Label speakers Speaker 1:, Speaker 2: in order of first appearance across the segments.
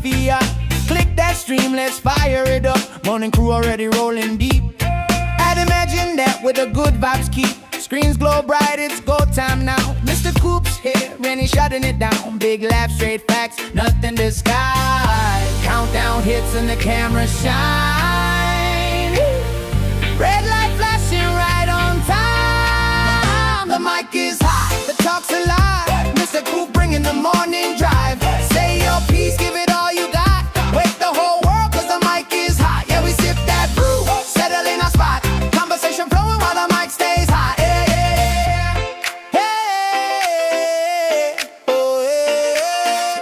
Speaker 1: coffee up. Click that stream, let's fire it up. Morning crew already rolling deep. I'd imagine that with the good vibes keep. Screens glow bright, it's go time now. Mr. Coop's here, and he's shutting it down. Big laugh, straight facts, nothing disguised. Countdown hits and the camera shine. Red light flashing right on time. The mic is high, the talk's alive. Mr. Coop bringing the morning drive. Say your piece, give it all you got. Wake the whole world cause the mic is hot. Yeah, we sip that brew, settle in our spot. Conversation flowing while the mic stays hot.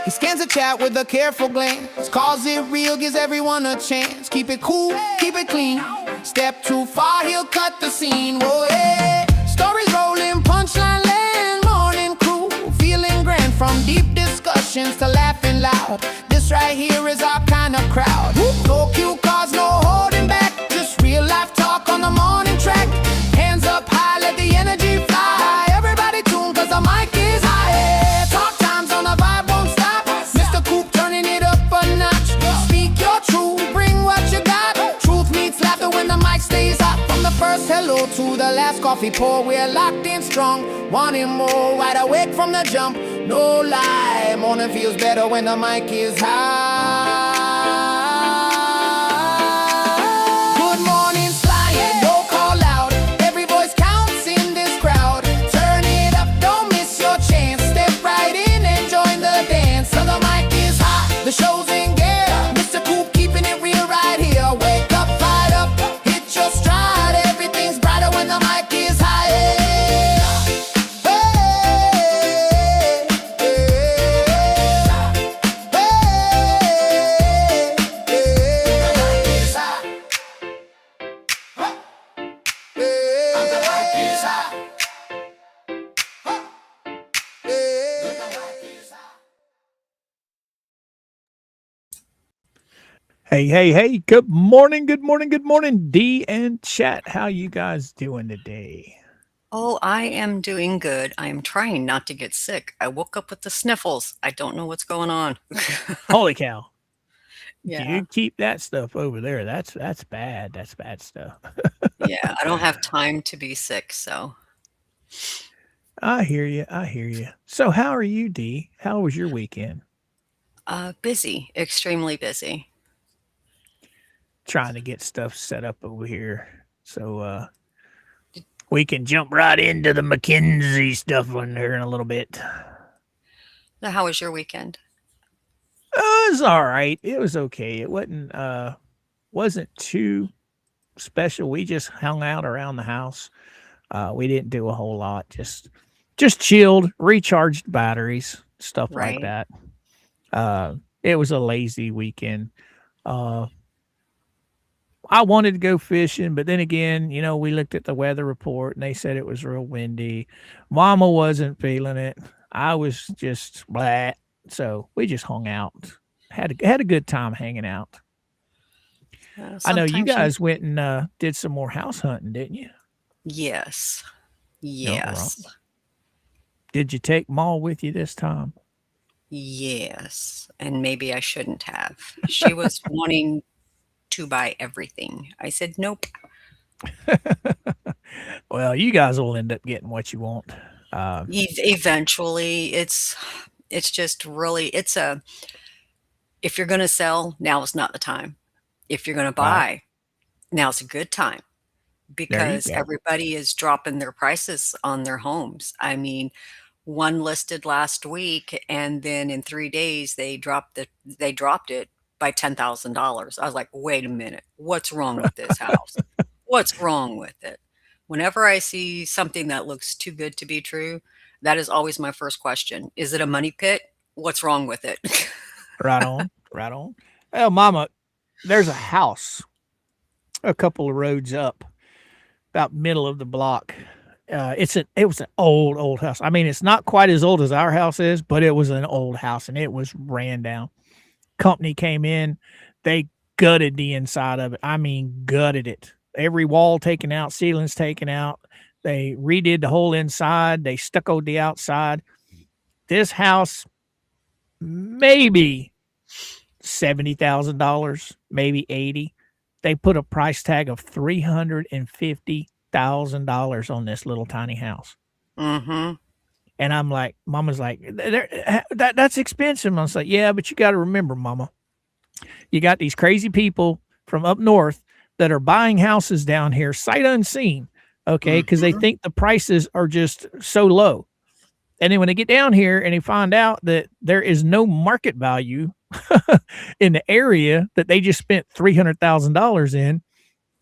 Speaker 1: He scans the chat with a careful glance. Calls it real, gives everyone a chance. Keep it cool, keep it clean. Step too far, he'll cut the scene. Whoa, yeah. Stories rolling, punchline land. Morning crew, feeling grand. From deep discussions to laughing loud. This right here is our kind of crowd. No cue cards, no holding back. Just real life talk on the morning track. Hands up high, let the energy fly. Everybody tune cause the mic is high. Yeah. Talk times on the vibe won't stop. Mr. Coop turning it up a notch. Speak your truth, bring what you got. Truth meets laughter when the mic stays hot. From the first hello to the last coffee pour, we're locked in strong. Wanting more, wide awake from the jump. No lie, morning feels better when the mic is high. Good morning's flying, no call out. Every voice counts in this crowd. Turn it up, don't miss your chance. Step right in and join the dance. So the mic is hot, the show's in gear. Mr. Coop keeping it real right here. Wake up, fired up, hit your stride. Everything's brighter when the mic is high.
Speaker 2: Hey, good morning, D and chat. How you guys doing today?
Speaker 3: Oh, I am doing good. I am trying not to get sick. I woke up with the sniffles. I don't know what's going on.
Speaker 2: Holy cow.
Speaker 3: Yeah.
Speaker 2: You keep that stuff over there. That's bad. That's bad stuff.
Speaker 3: Yeah, I don't have time to be sick, so.
Speaker 2: I hear you. So how are you, D? How was your weekend?
Speaker 3: Busy, extremely busy.
Speaker 2: Trying to get stuff set up over here. So we can jump right into the Mackenzie stuff on here in a little bit.
Speaker 3: So how was your weekend?
Speaker 2: It was all right. It was okay. It wasn't too special. We just hung out around the house. We didn't do a whole lot. Just chilled, recharged batteries, stuff like
Speaker 3: Right.
Speaker 2: that. It was a lazy weekend. I wanted to go fishing, but then again, we looked at the weather report and they said it was real windy. Mama wasn't feeling it. I was just blah. So we just hung out. Had a good time hanging out. I know you
Speaker 3: Sometimes
Speaker 2: guys went and did some more house hunting, didn't you?
Speaker 3: Yes.
Speaker 2: No, wrong.
Speaker 3: Yes.
Speaker 2: Did you take Maul with you this time?
Speaker 3: Yes. And maybe I shouldn't have. She was wanting to buy everything. I said, nope.
Speaker 2: Well, you guys will end up getting what you want.
Speaker 3: Eventually, it's just really, if you're going to sell, now is not the time. If you're going to buy, now it's a good time because everybody is dropping their prices on their homes. I mean, one listed last week and then in 3 days they dropped it by $10,000. I was like, wait a minute, what's wrong with this house? What's wrong with it? Whenever I see something that looks too good to be true, that is always my first question. Is it a money pit? What's wrong with it?
Speaker 2: Right on. Well, Mama, there's a house a couple of roads up, about middle of the block. It was an old house. I mean, it's not quite as old as our house is, but it was an old house and it was ran down. Company came in, they gutted the inside of it. I mean, gutted it. Every wall taken out, ceilings taken out. They redid the whole inside. They stuccoed the outside. This house, maybe $70,000, maybe 80. They put a price tag of $350,000 on this little tiny house.
Speaker 3: Mm-hmm.
Speaker 2: And I'm like, Mama's like, that's expensive. I was like, yeah, but you got to remember, Mama, you got these crazy people from up north that are buying houses down here sight unseen, okay, because they think the prices are just so low. And then when they get down here and they find out that there is no market value in the area that they just spent $300,000 in,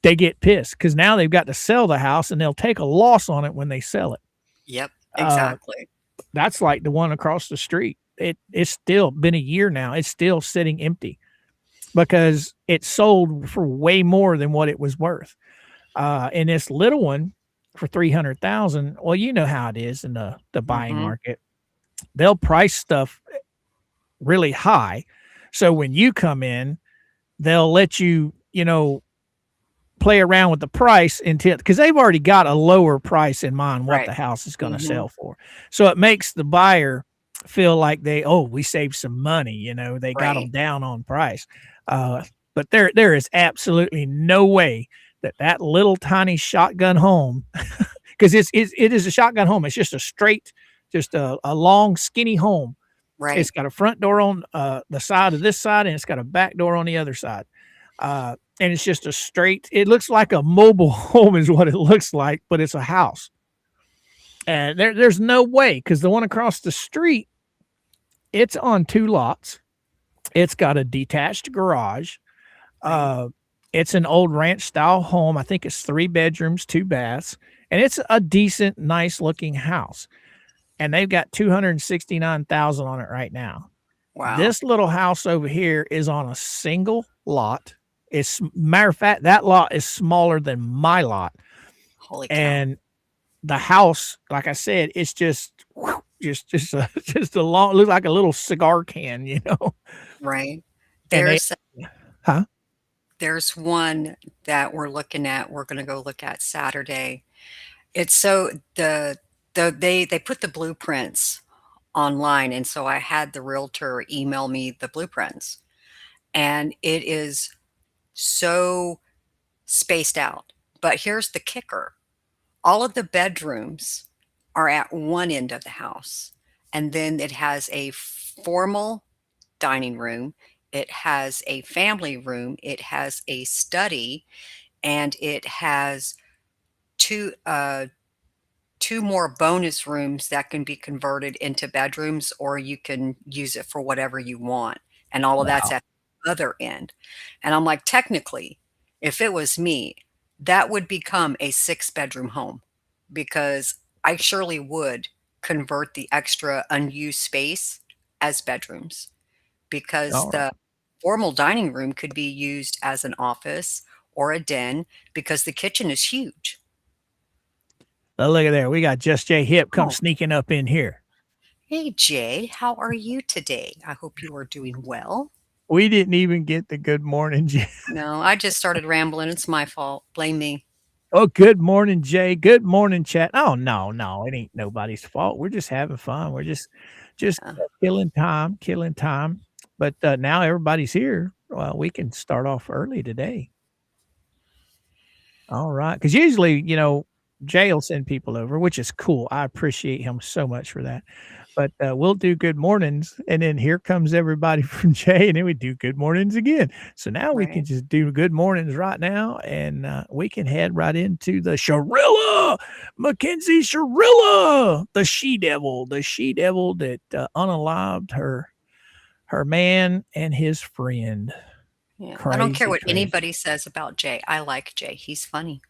Speaker 2: they get pissed because now they've got to sell the house and they'll take a loss on it when they sell it.
Speaker 3: Yep, exactly.
Speaker 2: That's like the one across the street. It's still been a year now. It's still sitting empty because it sold for way more than what it was worth. And this little one for 300,000. Well, you know how it is in the buying market. They'll price stuff really high. So when you come in, they'll let you, play around with the price until, because they've already got a lower price in mind what the house is going to sell for. So it makes the buyer feel like we saved some money, they got them down on price. But there is absolutely no way that little tiny shotgun home, because it is a shotgun home. It's just a straight, just a long, skinny home.
Speaker 3: Right.
Speaker 2: It's got a front door on the side of this side, and it's got a back door on the other side. And it's just a straight, it looks like a mobile home is what it looks like, but it's a house. And there's no way, because the one across the street, it's on 2 lots. It's got a detached garage. It's an old ranch style home. I think it's 3 bedrooms, 2 baths, and it's a decent, nice looking house. And they've got $269,000 on it right now.
Speaker 3: Wow.
Speaker 2: This little house over here is on a single lot. Matter of fact, that lot is smaller than my lot.
Speaker 3: Holy cow.
Speaker 2: And the house, like I said, it's just a long, looks like a little cigar can,
Speaker 3: Right.
Speaker 2: There's
Speaker 3: one that we're looking at. We're going to go look at Saturday. It's so they put the blueprints online, and so I had the realtor email me the blueprints, and it is so spaced out. But here's the kicker. All of the bedrooms are at one end of the house, and then it has a formal dining room, it has a family room, it has a study, and it has two more bonus rooms that can be converted into bedrooms, or you can use it for whatever you want. And all of that's at the other end. And I'm like, technically, if it was me, that would become a 6-bedroom home, because I surely would convert the extra unused space as bedrooms, because the formal dining room could be used as an office or a den, because the kitchen is huge.
Speaker 2: Oh, look at there. We got Just Jay Hip come sneaking up in here.
Speaker 3: Hey, Jay, how are you today? I hope you are doing well.
Speaker 2: We didn't even get the good morning, Jay.
Speaker 3: No, I just started rambling. It's my fault. Blame me.
Speaker 2: Oh, good morning, Jay. Good morning, chat. Oh, no. It ain't nobody's fault. We're just having fun. We're just killing time. But now everybody's here. Well, we can start off early today. All right. Because usually, Jay will send people over, which is cool. I appreciate him so much for that. But we'll do good mornings, and then here comes everybody from Jay, and then we do good mornings again. So now we can just do good mornings right now, and we can head right into the Shirilla, Mackenzie Shirilla, the she-devil that unalived her man and his friend.
Speaker 3: Yeah, I don't care what anybody says about Jay. I like Jay. He's funny.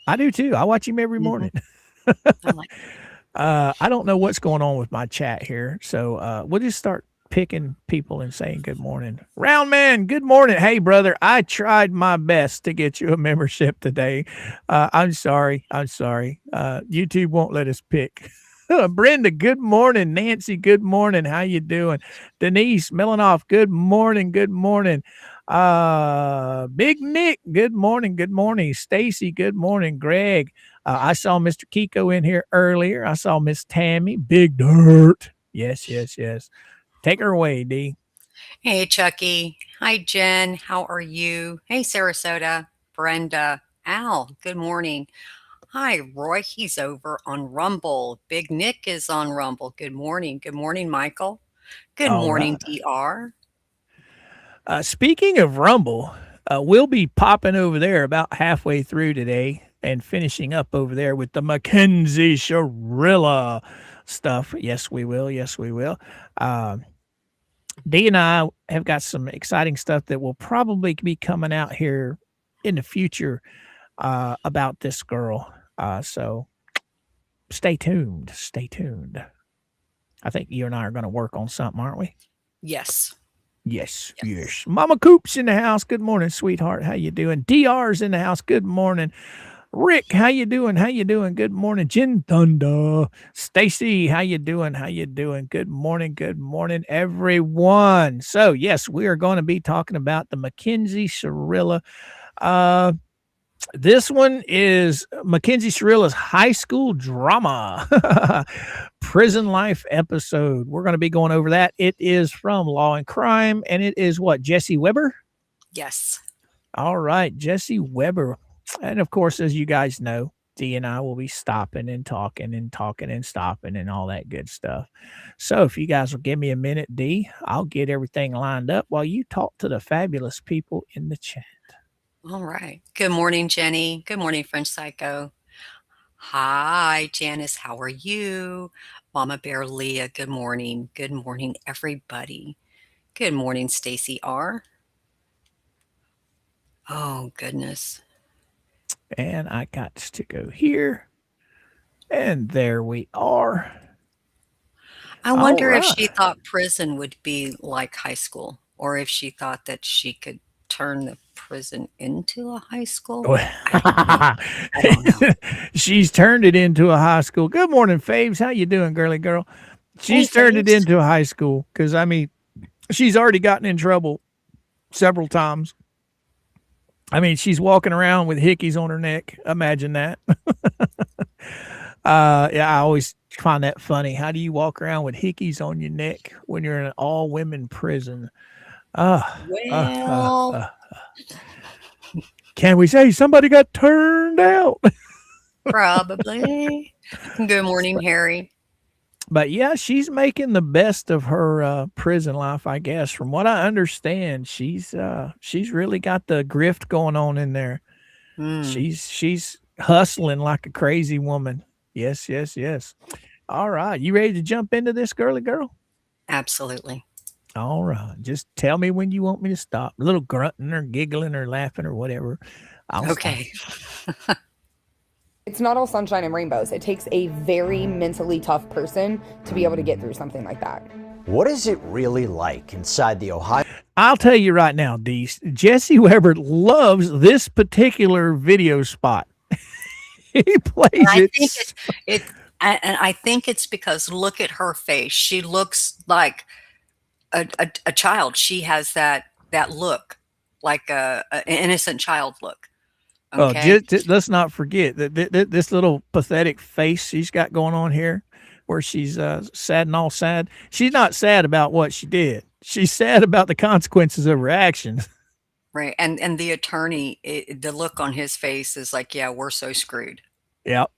Speaker 2: I do too. I watch him every morning.
Speaker 3: I like
Speaker 2: I don't know what's going on with my chat here, so we'll just start picking people and saying good morning. Round man, good morning. Hey, brother, I tried my best to get you a membership today. I'm sorry. YouTube won't let us pick. Brenda, good morning. Nancy, good morning. How you doing? Denise Milanoff, good morning. Big Nick, good morning. Stacy, good morning. Greg, I saw Mr. Kiko in here earlier. I saw Miss Tammy, Big Dirt. Yes. Take her away, D.
Speaker 3: Hey, Chucky. Hi, Jen. How are you? Hey, Sarasota. Brenda. Al, good morning. Hi, Roy. He's over on Rumble. Big Nick is on Rumble. Good morning. Good morning, Michael. Good
Speaker 2: All
Speaker 3: morning,
Speaker 2: right.
Speaker 3: DR.
Speaker 2: Speaking of Rumble, we'll be popping over there about halfway through today and finishing up over there with the Mackenzie Shirilla stuff. Yes, we will. Yes, we will. Dee and I have got some exciting stuff that will probably be coming out here in the future about this girl. So stay tuned. Stay tuned. I think you and I are going to work on something, aren't we?
Speaker 3: Yes.
Speaker 2: Yes, yes. Mama Coop's in the house. Good morning, sweetheart. How you doing? DR's in the house. Good morning. Rick, how you doing? How you doing? Good morning. Jen Thunder. Stacy, how you doing? How you doing? Good morning, everyone. So, yes, we are going to be talking about the Mackenzie Shirilla. This one is Mackenzie Shirilla's high school drama, prison life episode. We're going to be going over that. It is from Law and Crime, and it is what, Jesse Weber?
Speaker 3: Yes.
Speaker 2: All right, Jesse Weber. And of course, as you guys know, Dee and I will be stopping and talking and talking and stopping and all that good stuff. So if you guys will give me a minute, Dee, I'll get everything lined up while you talk to the fabulous people in the chat.
Speaker 3: All right. Good morning, Jenny. Good morning, French Psycho. Hi, Janice. How are you? Mama Bear Leah. Good morning. Good morning, everybody. Good morning, Stacy R. Oh, goodness.
Speaker 2: And I got to go here. And there we are.
Speaker 3: I wonder if she thought prison would be like high school, or if she thought that she could turn the prison into a high school. I don't know.
Speaker 2: She's turned it into a high school. Good morning, Faves. How you doing, girly girl? She's turned it into a high school because, I mean, she's already gotten in trouble several times. I mean, she's walking around with hickeys on her neck. Imagine that. Yeah, I always find that funny. How do you walk around with hickeys on your neck when you're in an all-women prison? Can we say somebody got turned out?
Speaker 3: Probably. Good morning, Harry.
Speaker 2: But yeah, she's making the best of her prison life, I guess. From what I understand, she's really got the grift going on in there. She's hustling like a crazy woman. Yes, yes, yes. All right, you ready to jump into this, girly girl?
Speaker 3: Absolutely.
Speaker 2: All right, just tell me when you want me to stop. A little grunting or giggling or laughing or whatever.
Speaker 3: Okay.
Speaker 4: It's not all sunshine and rainbows. It takes a very mentally tough person to be able to get through something like that.
Speaker 5: What is it really like inside the Ohio?
Speaker 2: I'll tell you right now, Deese, Jesse Weber loves this particular video spot. He plays
Speaker 3: and I think it's because look at her face. She looks like a child. She has that look, like an innocent child look. Okay.
Speaker 2: Oh, let's not forget that this little pathetic face she's got going on here, where she's sad and all sad. She's not sad about what she did. She's sad about the consequences of her actions.
Speaker 3: Right. And the attorney, the look on his face is like, yeah, we're so screwed.
Speaker 2: Yep.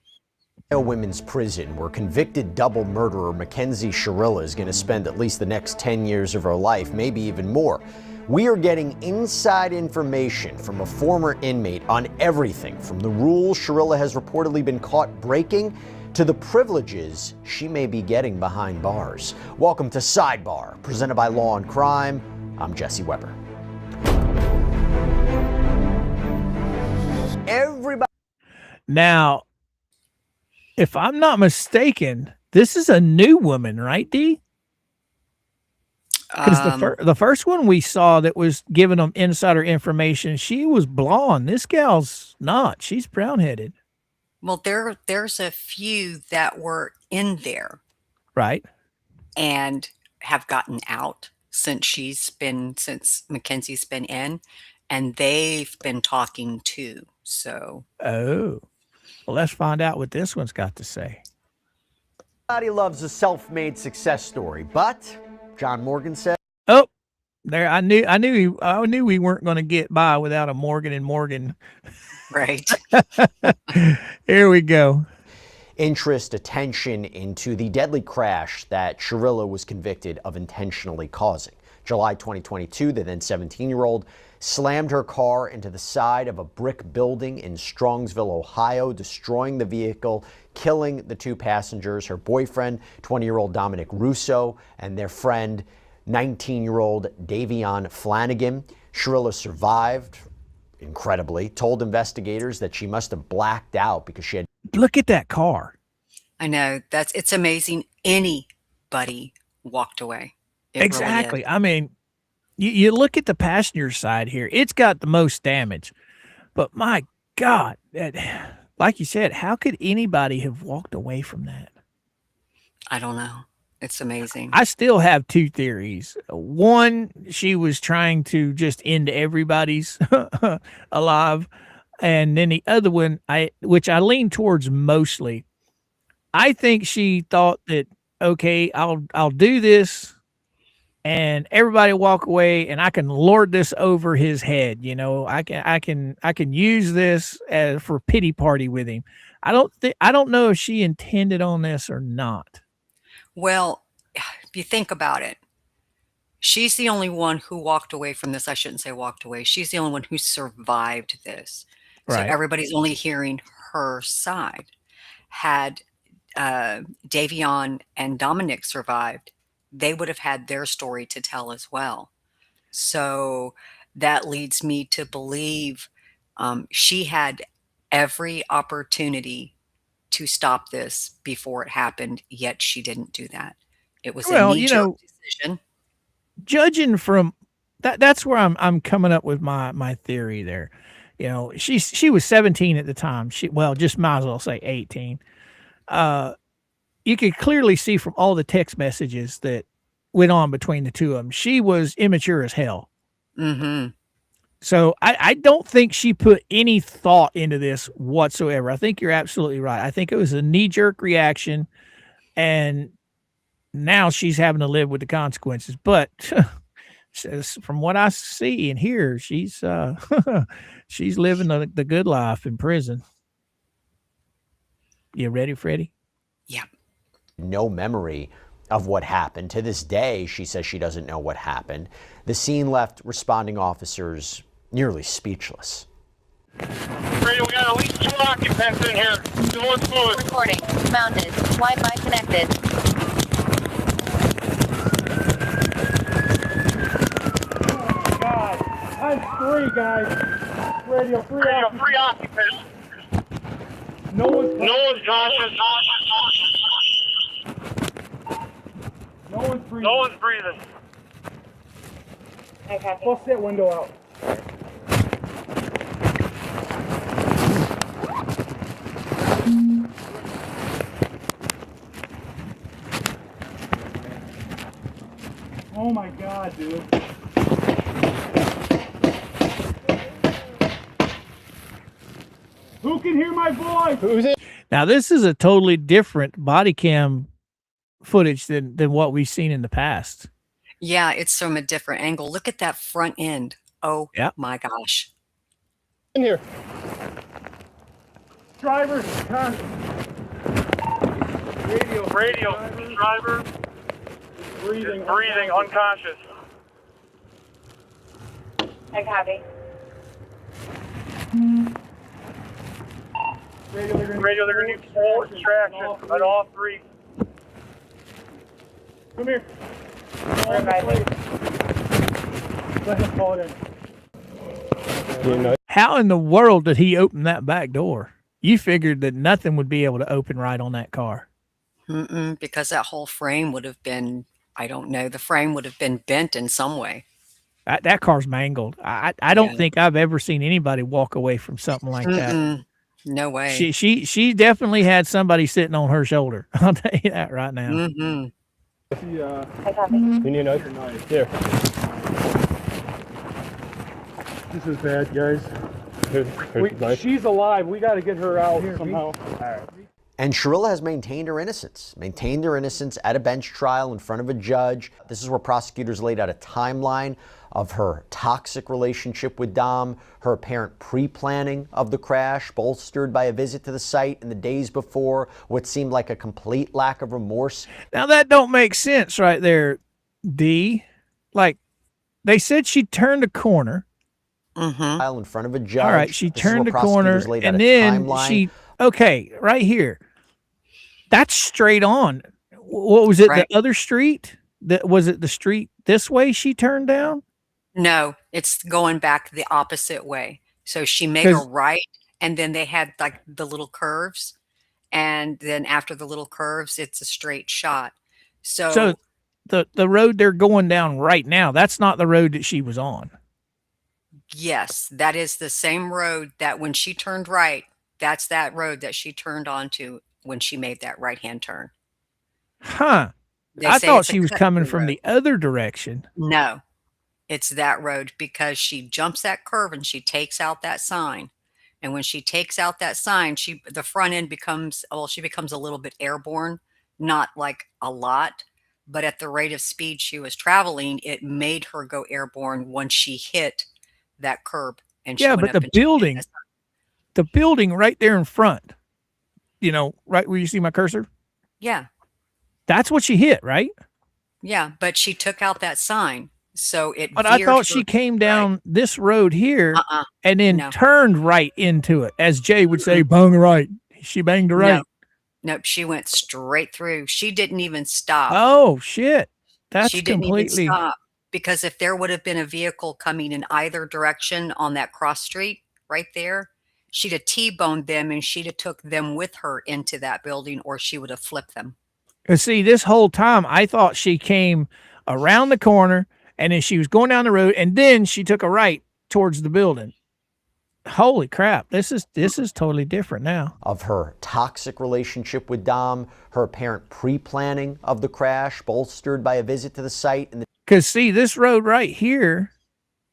Speaker 5: Women's prison, where convicted double murderer Mackenzie Shirilla is going to spend at least the next 10 years of her life, maybe even more. We are getting inside information from a former inmate on everything from the rules Shirilla has reportedly been caught breaking to the privileges she may be getting behind bars. Welcome to Sidebar, presented by Law and Crime. I'm Jesse Weber. Everybody.
Speaker 2: Now, if I'm not mistaken, this is a new woman, right, Dee? Because the first one we saw that was giving them insider information, she was blonde. This gal's not. She's brown-headed.
Speaker 3: Well, there's a few that were in there.
Speaker 2: Right.
Speaker 3: And have gotten out since Mackenzie's been in, and they've been talking too. So.
Speaker 2: Oh. Well, let's find out what this one's got to say.
Speaker 5: Everybody loves a self-made success story, but John Morgan said,
Speaker 2: "Oh, There, I knew we weren't going to get by without a Morgan and Morgan.
Speaker 3: Right.
Speaker 2: Here we go.
Speaker 5: Interest, attention into the deadly crash that Shirilla was convicted of intentionally causing. July 2022, the then 17-year-old slammed her car into the side of a brick building in Strongsville, Ohio, destroying the vehicle, killing the two passengers, her boyfriend, 20-year-old Dominic Russo, and their friend, 19-year-old Davion Flanagan. Shirilla survived, incredibly, told investigators that she must have blacked out because she had...
Speaker 2: Look at that car.
Speaker 3: I know. It's amazing anybody walked away. It
Speaker 2: Exactly.
Speaker 3: Really is.
Speaker 2: I mean, you look at the passenger side here, it's got the most damage. But my God, like you said, how could anybody have walked away from that?
Speaker 3: I don't know. It's amazing.
Speaker 2: I still have two theories. One, she was trying to just end everybody's alive. And then the other one, which I lean towards mostly, I think she thought that, okay, I'll do this and everybody walk away and I can lord this over his head. You know, I can use this for pity party with him. I don't know if she intended on this or not.
Speaker 3: Well, if you think about it, she's the only one who walked away from this. I shouldn't say walked away. She's the only one who survived this. So
Speaker 2: Right.
Speaker 3: everybody's only hearing her side. Had Davion and Dominic survived, they would have had their story to tell as well. So that leads me to believe she had every opportunity to stop this before it happened, yet she didn't do that. It was a knee-jerk decision.
Speaker 2: Judging from that's where I'm coming up with my theory there. You know, she was 17 at the time. Just might as well say 18. You could clearly see from all the text messages that went on between the two of them, she was immature as hell.
Speaker 3: Mm-hmm.
Speaker 2: So I don't think she put any thought into this whatsoever. I think you're absolutely right. I think it was a knee-jerk reaction, and now she's having to live with the consequences. But from what I see and hear, she's she's living the good life in prison. You ready, Freddie?
Speaker 3: Yeah.
Speaker 5: No memory of what happened. To this day, she says she doesn't know what happened. The scene left responding officers nearly speechless.
Speaker 6: Radio, we got at least 2 occupants in here. Doing fluid.
Speaker 7: Recording. Mounted. Wi-Fi connected.
Speaker 6: God. I'm 3 guys. Radio, 3 occupants. No one's conscious. No one's breathing.
Speaker 7: Okay.
Speaker 6: Bust that window out. Oh my God, dude. Who can hear my voice? Who's it?
Speaker 2: Now, this is a totally different body cam footage than what we've seen in the past.
Speaker 3: Yeah, it's from a different angle. Look at that front end. Oh,
Speaker 2: Yep.
Speaker 3: my gosh.
Speaker 6: In here. Driver, radio, driver, breathing, unconscious.
Speaker 7: I copy.
Speaker 6: Radio, they're gonna need full extraction on all 3. Come here. Let him call it in.
Speaker 2: How in the world did he open that back door? You figured that nothing would be able to open right on that car.
Speaker 3: Because that whole frame would have been, I don't know, the frame would have been bent in some way.
Speaker 2: That car's mangled. I don't think I've ever seen anybody walk away from something like that.
Speaker 3: No way.
Speaker 2: She definitely had somebody sitting on her shoulder. I'll tell you that right now.
Speaker 3: Mm-hmm.
Speaker 7: I copy.
Speaker 6: You need a knife? Here. This is bad, guys. She's alive. We got to get her out somehow.
Speaker 5: And Shirilla has maintained her innocence at a bench trial in front of a judge. This is where prosecutors laid out a timeline of her toxic relationship with Dom, her apparent pre-planning of the crash, bolstered by a visit to the site in the days before, what seemed like a complete lack of remorse.
Speaker 2: Now that don't make sense right there, D. Like, they said she turned a corner.
Speaker 3: Mm-hmm.
Speaker 5: In front of a judge.
Speaker 2: All right, she
Speaker 5: This is where
Speaker 2: turned a corner,
Speaker 5: prosecutors laid out
Speaker 2: and
Speaker 5: a
Speaker 2: then
Speaker 5: timeline.
Speaker 2: okay, right here. That's straight on. What was it,
Speaker 3: Right.
Speaker 2: the other street? Was it the street this way she turned down?
Speaker 3: No, it's going back the opposite way. So she made a right, and then they had like the little curves, and then after the little curves, it's a straight shot.
Speaker 2: So the road they're going down right now, that's not the road that she was on.
Speaker 3: Yes, that is the same road that when she turned right, that's that road that she turned onto when she made that right-hand turn.
Speaker 2: Huh.
Speaker 3: They
Speaker 2: I
Speaker 3: say
Speaker 2: thought
Speaker 3: it's a
Speaker 2: she was coming
Speaker 3: cut-through
Speaker 2: from
Speaker 3: road.
Speaker 2: the other direction.
Speaker 3: No, it's that road because she jumps that curve and she takes out that sign. And when she takes out that sign, the front end becomes, well, she becomes a little bit airborne, not like a lot, but at the rate of speed she was traveling, it made her go airborne once she hit that curb. And she
Speaker 2: Yeah,
Speaker 3: went
Speaker 2: but
Speaker 3: up
Speaker 2: the
Speaker 3: and she hit
Speaker 2: building,
Speaker 3: the sign.
Speaker 2: the building right there in front, right where you see my cursor,
Speaker 3: Yeah,
Speaker 2: that's what she hit, right?
Speaker 3: yeah, but she took out that sign, so it
Speaker 2: But I
Speaker 3: veered
Speaker 2: thought
Speaker 3: her
Speaker 2: she
Speaker 3: to
Speaker 2: came
Speaker 3: the right.
Speaker 2: down this road here and then
Speaker 3: No.
Speaker 2: turned right into it. As Jay would say, bang right. She banged the right.
Speaker 3: Nope, she went straight through. She didn't even stop.
Speaker 2: Oh, shit. That's
Speaker 3: She didn't
Speaker 2: completely.
Speaker 3: even stop because if there would have been a vehicle coming in either direction on that cross street right there, she'd have T-boned them and she'd have took them with her into that building, or she would have flipped them.
Speaker 2: See, this whole time I thought she came around the corner and then she was going down the road and then she took a right towards the building. Holy crap. This is totally different now.
Speaker 5: Of her toxic relationship with Dom, her apparent pre-planning of the crash, bolstered by a visit to the site.
Speaker 2: Because see, this road right here,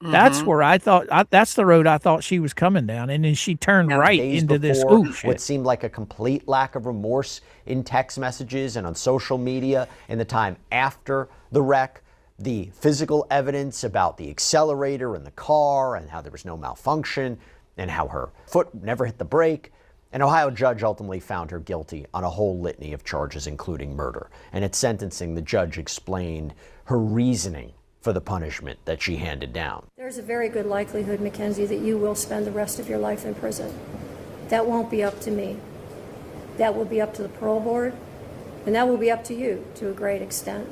Speaker 2: that's where I thought, that's the road I thought she was coming down. And then she turned right into this. Ooh, shit.
Speaker 5: What seemed like a complete lack of remorse in text messages and on social media in the time after the wreck. The physical evidence about the accelerator in the car and how there was no malfunction and how her foot never hit the brake. An Ohio judge ultimately found her guilty on a whole litany of charges, including murder. And at sentencing, the judge explained her reasoning for the punishment that she handed down.
Speaker 8: There's a very good likelihood, Mackenzie, that you will spend the rest of your life in prison. That won't be up to me. That will be up to the parole board, and that will be up to you to a great extent.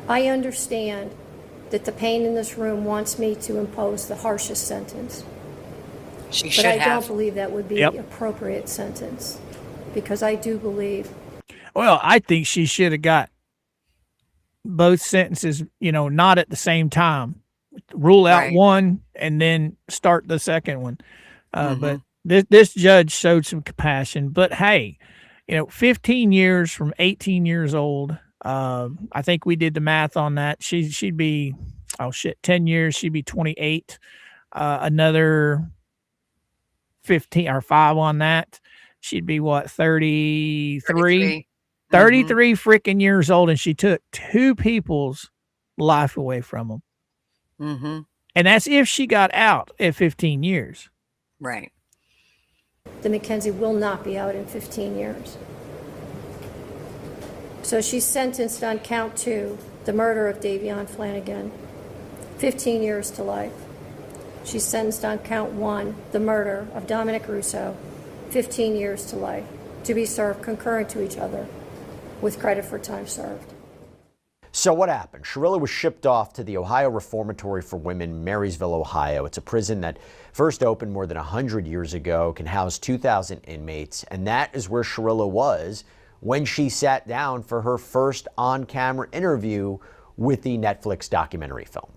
Speaker 8: I understand that the pain in this room wants me to impose the harshest sentence.
Speaker 3: She
Speaker 8: But I don't believe that would be
Speaker 2: Yep.
Speaker 8: the appropriate sentence, because I do believe.
Speaker 2: Well, I think she should have got both sentences, not at the same time. Rule out
Speaker 3: Right.
Speaker 2: one and then start the second one. But this judge showed some compassion. But hey, 15 years from 18 years old. I think we did the math on that. She'd be, 10 years. She'd be 28. Another 15 or 5 on that. She'd be what, 33? 33 freaking years old, and she took 2 people's life away from them.
Speaker 3: Mm-hmm.
Speaker 2: And that's if she got out at 15 years.
Speaker 3: Right.
Speaker 8: That Mackenzie will not be out in 15 years. So she's sentenced on count 2, the murder of Davion Flanagan, 15 years to life. She's sentenced on count 1, the murder of Dominic Russo, 15 years to life, to be served concurrent to each other with credit for time served.
Speaker 5: So what happened? Shirilla was shipped off to the Ohio Reformatory for Women in Marysville, Ohio. It's a prison that first opened more than 100 years ago, can house 2,000 inmates, and that is where Shirilla was when she sat down for her first on-camera interview with the Netflix documentary film.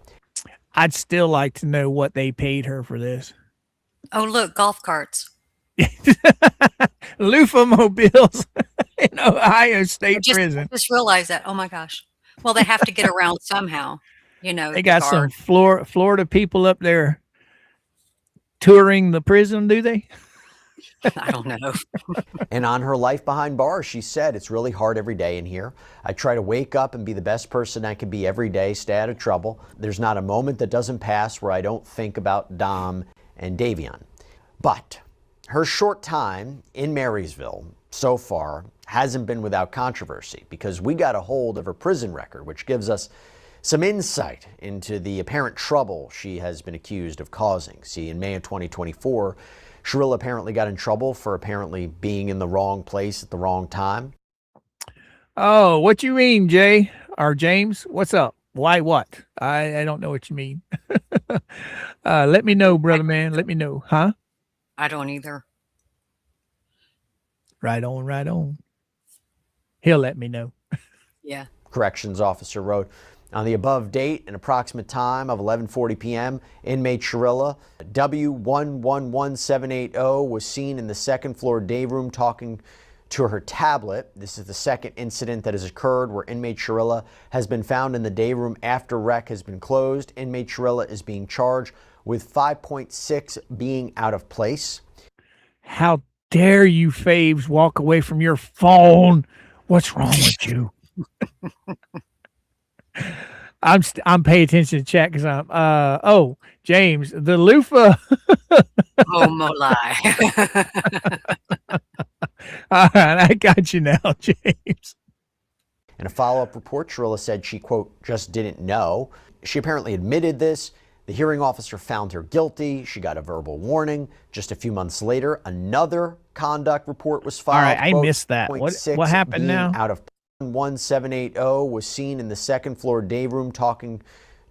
Speaker 2: I'd still like to know what they paid her for this.
Speaker 3: Oh, look, golf carts.
Speaker 2: Loofah mobiles in Ohio State Prison.
Speaker 3: Just realized that. Oh my gosh. Well, they have to get around somehow.
Speaker 2: They got some Florida people up there touring the prison, do they?
Speaker 3: I don't know.
Speaker 5: And on her life behind bars, she said, it's really hard every day in here. I try to wake up and be the best person I can be every day, stay out of trouble. There's not a moment that doesn't pass where I don't think about Dom and Davion. But her short time in Marysville so far hasn't been without controversy, because we got a hold of her prison record, which gives us some insight into the apparent trouble she has been accused of causing. See, in May of 2024, Shirilla apparently got in trouble for apparently being in the wrong place at the wrong time.
Speaker 2: Oh, what you mean, Jay or James? What's up? Why what? I don't know what you mean. Let me know, brother man. Let me know. Huh?
Speaker 3: I don't either.
Speaker 2: Right on, right on. He'll let me know.
Speaker 3: Yeah.
Speaker 5: Corrections officer wrote, on the above date and approximate time of 11:40 p.m., inmate Shirilla, W111780, was seen in the second floor day room talking to her tablet. This is the second incident that has occurred where inmate Shirilla has been found in the day room after rec has been closed. Inmate Shirilla is being charged with 5.6 being out of place.
Speaker 2: How dare you, Faves, walk away from your phone? What's wrong with you? I'm paying attention to chat because I'm oh, James, the loofah.
Speaker 3: Oh, Molai.
Speaker 2: All right, I got you now, James.
Speaker 5: In a follow-up report, Shirilla said she, quote, just didn't know. She apparently admitted this. The hearing officer found her guilty. She got a verbal warning. Just a few months later, another conduct report was filed.
Speaker 2: All right, I
Speaker 5: Quote,
Speaker 2: missed that. What happened now?
Speaker 5: Out of 1780 was seen in the second floor day room talking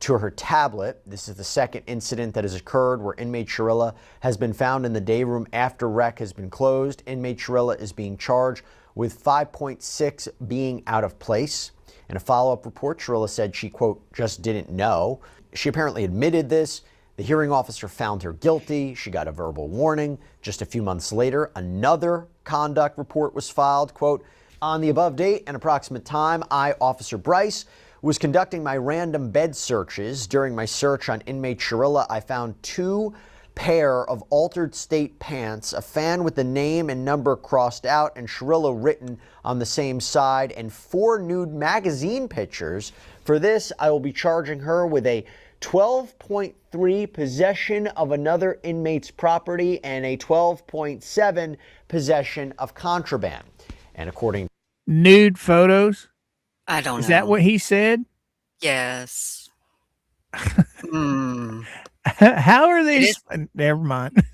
Speaker 5: to her tablet. This is the second incident that has occurred where inmate Shirilla has been found in the day room after rec has been closed. Inmate Shirilla is being charged with 5.6 being out of place. In a follow-up report, Shirilla said she, quote, just didn't know. She apparently admitted this. The hearing officer found her guilty. She got a verbal warning. Just a few months later, another conduct report was filed. Quote, on the above date and approximate time, I, Officer Bryce, was conducting my random bed searches. During my search on inmate Shirilla, I found 2 pair of altered state pants, a fan with the name and number crossed out and Shirilla written on the same side, and 4 nude magazine pictures. For this, I will be charging her with a 12.3 possession of another inmate's property and a 12.7 possession of contraband. And according
Speaker 2: Nude photos?
Speaker 3: I don't know.
Speaker 2: Is that what he said?
Speaker 3: Yes.
Speaker 2: How are they? Never mind.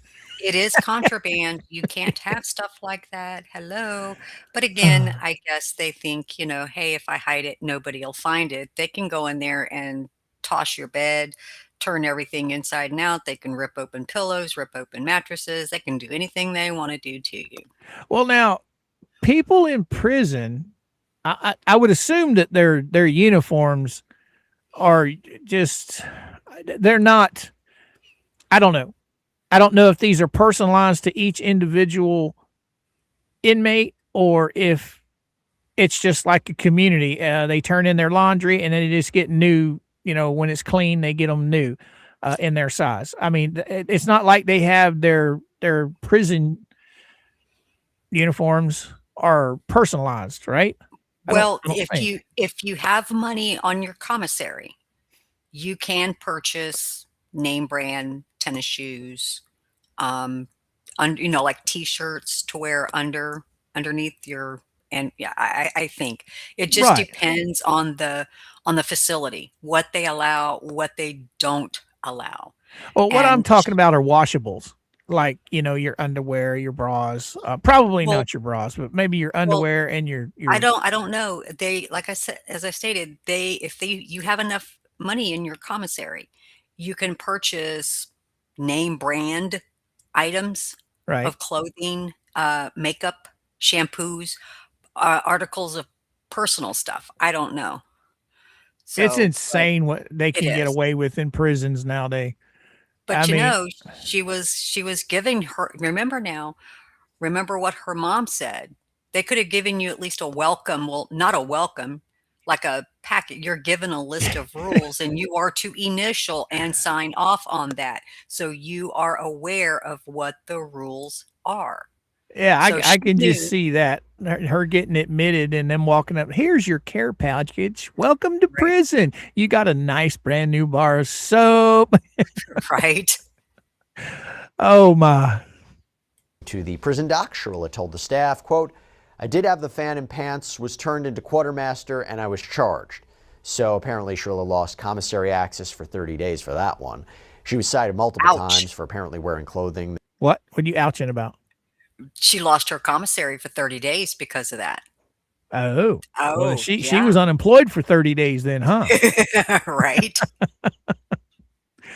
Speaker 3: It is contraband. You can't have stuff like that. Hello. But again, I guess they think, hey, if I hide it, nobody will find it. They can go in there and toss your bed, turn everything inside and out. They can rip open pillows, rip open mattresses. They can do anything they want to do to you.
Speaker 2: Well, now, people in prison, I would assume that their uniforms are just, they're not, I don't know. I don't know if these are personalized to each individual inmate or if it's just like a community. They turn in their laundry and then they just get new, when it's clean, they get them new in their size. I mean, it's not like they have their prison uniforms are personalized, right?
Speaker 3: Well, if you have money on your commissary, you can purchase name brand tennis shoes, like T-shirts to wear underneath your. And yeah, I think it just depends on the facility, what they allow, what they don't allow.
Speaker 2: Well, what I'm talking about are washables. Like, your underwear, your bras, probably not your bras, but maybe your underwear and your
Speaker 3: I don't know. They, like I said, as I stated, you have enough money in your commissary, you can purchase name brand items of clothing, makeup, shampoos, articles of personal stuff. I don't know. So,
Speaker 2: it's insane what they can get away with in prisons nowadays.
Speaker 3: But she was giving her, remember what her mom said. They could have given you at least a welcome. Well, not a welcome, like a packet. You're given a list of rules and you are to initial and sign off on that. So you are aware of what the rules are.
Speaker 2: Yeah,
Speaker 3: So
Speaker 2: I
Speaker 3: she
Speaker 2: can just
Speaker 3: knew.
Speaker 2: see that her getting admitted and them walking up. Here's your care package. Welcome to
Speaker 3: Right.
Speaker 2: prison. You got a nice brand new bar of soap.
Speaker 3: Right.
Speaker 2: Oh my.
Speaker 5: To the prison doc, Shirilla told the staff, quote, I did have the fan and pants, was turned into quartermaster, and I was charged. So apparently Shirilla lost commissary access for 30 days for that one. She was cited multiple times for apparently wearing clothing.
Speaker 2: What are you ouching about?
Speaker 3: She lost her commissary for 30 days because of that.
Speaker 2: Oh. Well,
Speaker 3: Oh,
Speaker 2: she was unemployed for 30 days then, huh?
Speaker 3: Right.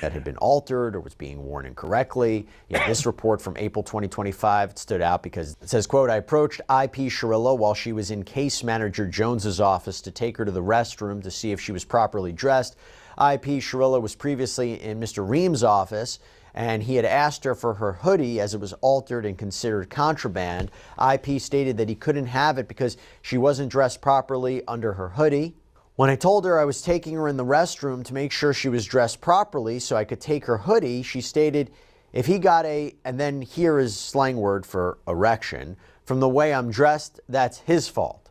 Speaker 5: That had been altered or was being worn incorrectly. This report from April 2025 it stood out because it says, quote, I approached IP Shirilla while she was in case manager Jones's office to take her to the restroom to see if she was properly dressed. IP Shirilla was previously in Mr. Ream's office, and he had asked her for her hoodie as it was altered and considered contraband. IP stated that he couldn't have it because she wasn't dressed properly under her hoodie. When I told her I was taking her in the restroom to make sure she was dressed properly so I could take her hoodie, she stated, if he got a, and then here is slang word for erection, from the way I'm dressed, that's his fault.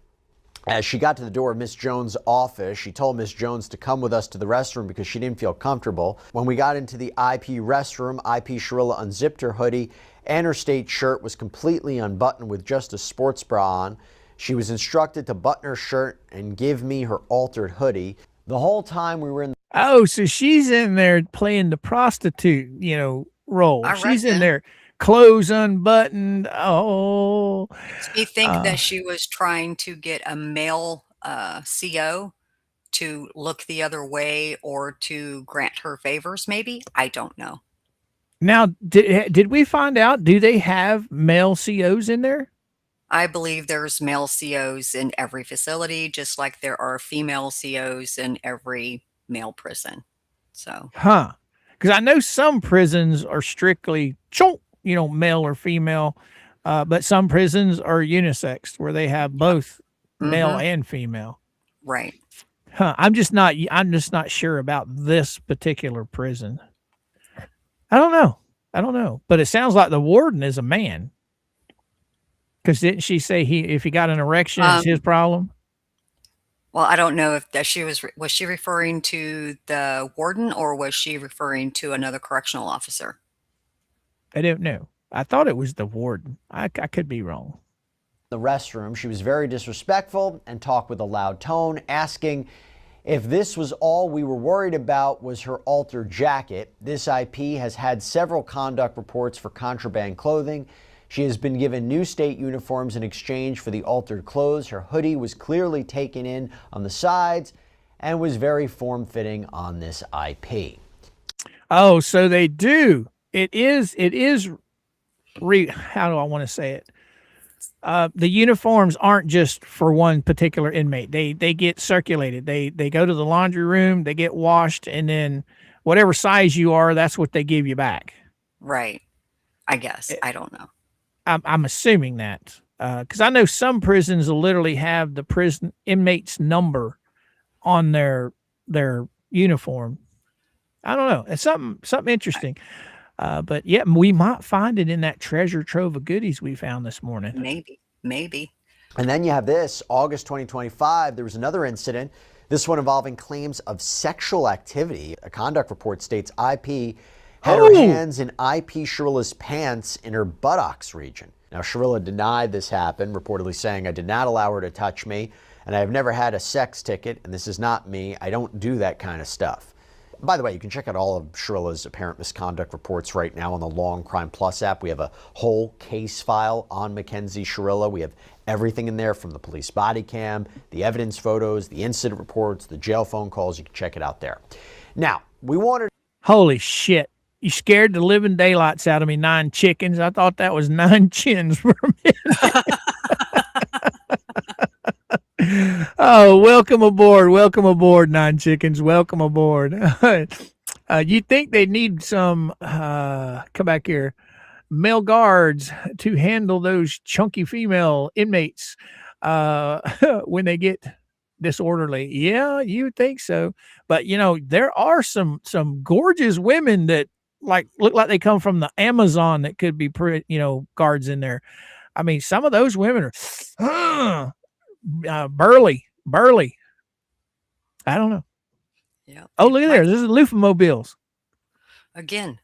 Speaker 5: As she got to the door of Miss Jones' office, she told Miss Jones to come with us to the restroom because she didn't feel comfortable. When we got into the IP restroom, IP Shirilla unzipped her hoodie and her state shirt was completely unbuttoned with just a sports bra on. She was instructed to button her shirt and give me her altered hoodie. The whole time we were in.
Speaker 2: Oh, so she's in there playing the prostitute, role. She's in there, clothes unbuttoned. Oh.
Speaker 3: Do you think that she was trying to get a male CO to look the other way or to grant her favors, maybe? I don't know.
Speaker 2: Now, did we find out, do they have male COs in there?
Speaker 3: I believe there's male COs in every facility, just like there are female COs in every male prison. So,
Speaker 2: because I know some prisons are strictly, male or female, but some prisons are unisex where they have both male and female.
Speaker 3: Right.
Speaker 2: I'm just not sure about this particular prison. I don't know, but it sounds like the warden is a man. Because didn't she say if he got an erection, it's his problem?
Speaker 3: Well, I don't know if that was she referring to the warden or was she referring to another correctional officer?
Speaker 2: I don't know. I thought it was the warden. I could be wrong.
Speaker 5: The restroom, she was very disrespectful and talked with a loud tone, asking if this was all we were worried about was her altered jacket. This IP has had several conduct reports for contraband clothing. She has been given new state uniforms in exchange for the altered clothes. Her hoodie was clearly taken in on the sides and was very form-fitting on this IP.
Speaker 2: Oh, so they do. It is, how do I want to say it? The uniforms aren't just for one particular inmate. They get circulated. They go to the laundry room, they get washed, and then whatever size you are, that's what they give you back.
Speaker 3: Right. I guess. I don't know.
Speaker 2: I'm assuming that because I know some prisons will literally have the prison inmate's number on their uniform. I don't know. It's something interesting. But yeah, we might find it in that treasure trove of goodies we found this morning.
Speaker 3: Maybe.
Speaker 5: And then you have this, August 2025, there was another incident, this one involving claims of sexual activity. A conduct report states IP had her hands in IP Shirilla's pants in her buttocks region. Now, Shirilla denied this happened, reportedly saying, I did not allow her to touch me, and I have never had a sex ticket, and this is not me. I don't do that kind of stuff. By the way, you can check out all of Shirilla's apparent misconduct reports right now on the Long Crime Plus app. We have a whole case file on Mackenzie Shirilla. We have everything in there from the police body cam, the evidence photos, the incident reports, the jail phone calls. You can check it out there. Now, we wanted...
Speaker 2: Holy shit. You scared the living daylights out of me, 9 chickens. I thought that was 9 chins for a minute. Oh, welcome aboard, 9 chickens. Welcome aboard. You think they need some, come back here, male guards to handle those chunky female inmates when they get disorderly. Yeah, you would think so. But there are some gorgeous women that look like they come from the Amazon that could be guards in there. I mean, some of those women are burly. I don't know.
Speaker 3: Yeah.
Speaker 2: Oh, look at there. This is Lufamobiles.
Speaker 3: Again.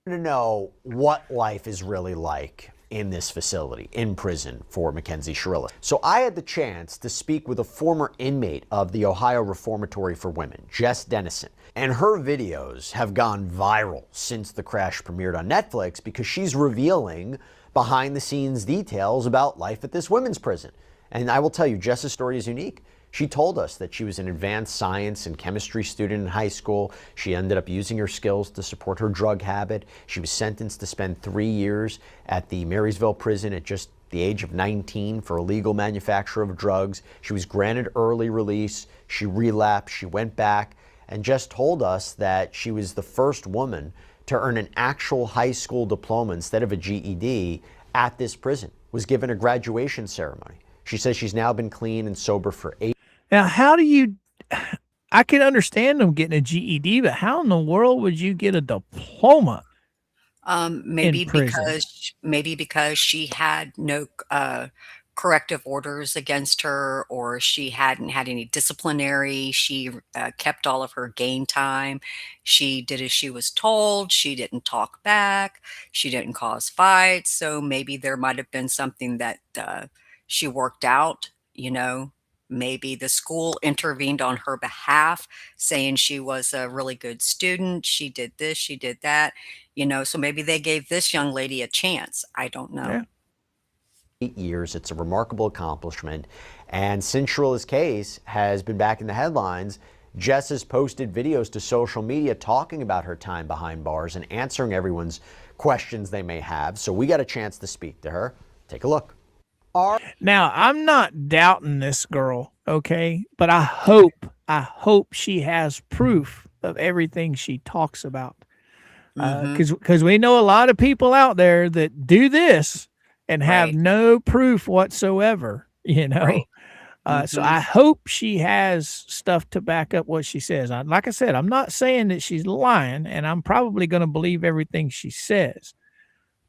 Speaker 5: To know what life is really like in this facility, in prison, for Mackenzie Shirilla. So I had the chance to speak with a former inmate of the Ohio Reformatory for Women, Jess Dennison. And her videos have gone viral since the crash premiered on Netflix because she's revealing behind the scenes details about life at this women's prison. And I will tell you, Jess's story is unique. She told us that she was an advanced science and chemistry student in high school. She ended up using her skills to support her drug habit. She was sentenced to spend 3 years at the Marysville prison at just the age of 19 for illegal manufacture of drugs. She was granted early release. She relapsed. She went back and just told us that she was the first woman to earn an actual high school diploma instead of a GED at this prison, was given a graduation ceremony. She says she's now been clean and sober for 8.
Speaker 2: Now, how do you? I could understand them getting a GED, but how in the world would you get a diploma?
Speaker 3: Maybe because she had no corrective orders against her, or she hadn't had any disciplinary. She kept all of her game time. She did as she was told. She didn't talk back. She didn't cause fights. So maybe there might have been something that she worked out, Maybe the school intervened on her behalf, saying she was a really good student. She did this, she did that, so maybe they gave this young lady a chance. I don't know.
Speaker 2: Yeah.
Speaker 5: 8 years. It's a remarkable accomplishment. And since Shirilla's case has been back in the headlines, Jess has posted videos to social media talking about her time behind bars and answering everyone's questions they may have. So we got a chance to speak to her. Take a look.
Speaker 2: Now, I'm not doubting this girl, okay? But I hope she has proof of everything she talks about. Because we know a lot of people out there that do this and have no proof whatsoever,
Speaker 3: Right.
Speaker 2: So I hope she has stuff to back up what she says. Like I said, I'm not saying that she's lying, and I'm probably going to believe everything she says.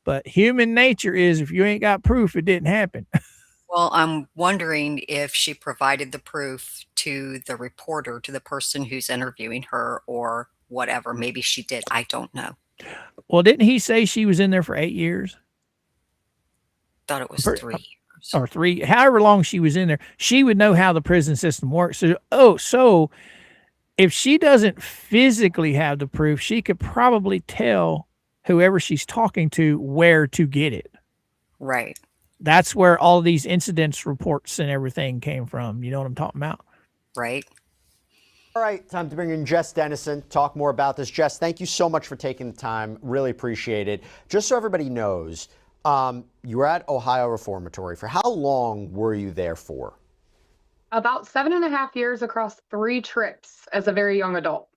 Speaker 2: But human nature is, if you ain't got proof, it didn't happen.
Speaker 3: Well, I'm wondering if she provided the proof to the reporter, to the person who's interviewing her, or whatever. Maybe she did. I don't know.
Speaker 2: Well, didn't he say she was in there for 8 years?
Speaker 3: Thought it was 3 years.
Speaker 2: Or 3, however long she was in there. She would know how the prison system works. So if she doesn't physically have the proof, she could probably tell whoever she's talking to where to get it.
Speaker 3: Right.
Speaker 2: That's where all these incidents reports and everything came from. You know what I'm talking about?
Speaker 3: Right.
Speaker 5: All right, time to bring in Jess Dennison, talk more about this. Jess, thank you so much for taking the time. Really appreciate it. Just so everybody knows, you were at Ohio Reformatory. For how long were you there for?
Speaker 9: About 7.5 years across 3 trips as a very young adult.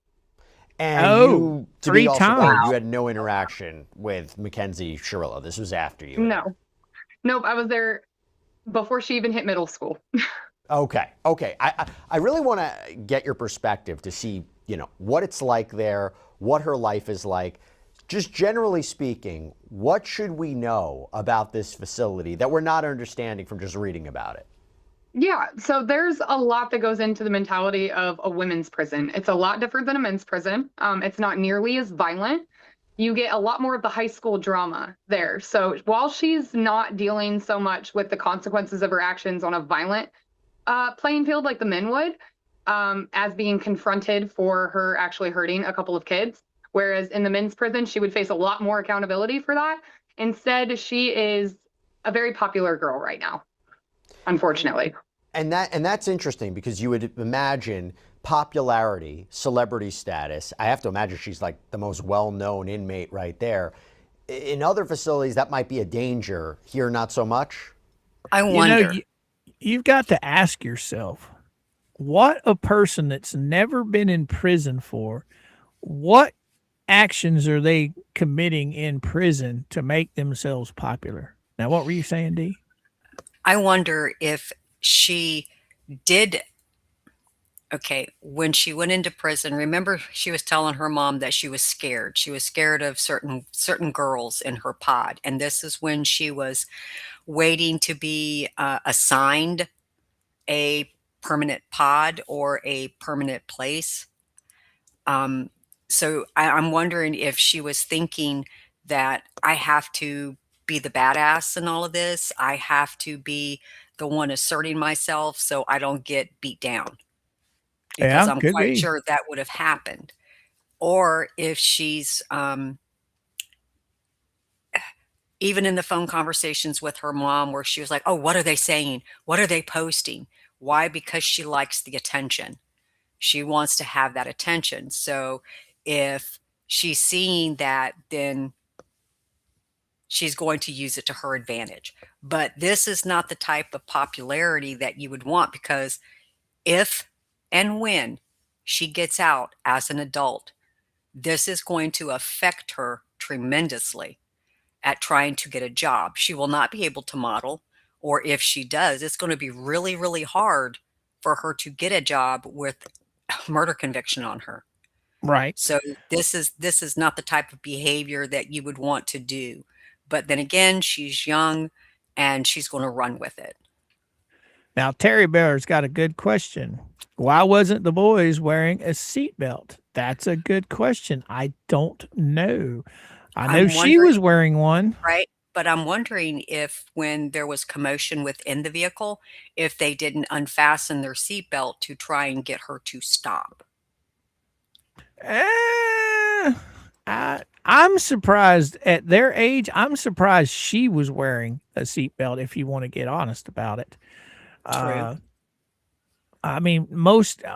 Speaker 5: And you, to
Speaker 2: 3
Speaker 5: be also
Speaker 2: times.
Speaker 5: clear, you had no interaction with Mackenzie Shirilla. This was after you.
Speaker 9: No. Nope, I was there before she even hit middle school.
Speaker 5: Okay. I really want to get your perspective to see, what it's like there, what her life is like. Just generally speaking, what should we know about this facility that we're not understanding from just reading about it?
Speaker 9: Yeah, so there's a lot that goes into the mentality of a women's prison. It's a lot different than a men's prison. It's not nearly as violent. You get a lot more of the high school drama there. So while she's not dealing so much with the consequences of her actions on a violent playing field like the men would, as being confronted for her actually hurting a couple of kids, whereas in the men's prison, she would face a lot more accountability for that. Instead, she is a very popular girl right now, unfortunately.
Speaker 5: And that's interesting because you would imagine popularity, celebrity status. I have to imagine she's like the most well-known inmate right there. In other facilities, that might be a danger. Here, not so much.
Speaker 3: I wonder.
Speaker 2: You've got to ask yourself, what a person that's never been in prison for, what actions are they committing in prison to make themselves popular? Now, what were you saying, Dee?
Speaker 3: I wonder if she did. Okay, when she went into prison, remember she was telling her mom that she was scared. She was scared of certain girls in her pod, and this is when she was waiting to be assigned a permanent pod or a permanent place. So I'm wondering if she was thinking that I have to be the badass in all of this. I have to be the one asserting myself so I don't get beat down, because
Speaker 2: Yeah,
Speaker 3: I'm
Speaker 2: could
Speaker 3: quite
Speaker 2: be.
Speaker 3: sure that would have happened. Or if she's even in the phone conversations with her mom where she was like, oh, what are they saying? What are they posting? Why? Because she likes the attention. She wants to have that attention. So if she's seeing that, then she's going to use it to her advantage. But this is not the type of popularity that you would want, because if and when she gets out as an adult, this is going to affect her tremendously at trying to get a job. She will not be able to model, or if she does, it's going to be really, really hard for her to get a job with a murder conviction on her.
Speaker 2: Right.
Speaker 3: So this is not the type of behavior that you would want to do. But then again, she's young and she's going to run with it.
Speaker 2: Now, Terry Bear's got a good question. Why wasn't the boys wearing a seatbelt? That's a good question. I don't know. I know
Speaker 3: I'm
Speaker 2: she
Speaker 3: wondering,
Speaker 2: was wearing one.
Speaker 3: right? But I'm wondering if when there was commotion within the vehicle, if they didn't unfasten their seatbelt to try and get her to stop.
Speaker 2: I'm surprised at their age. I'm surprised she was wearing a seatbelt, if you want to get honest about it.
Speaker 3: True.
Speaker 2: I mean,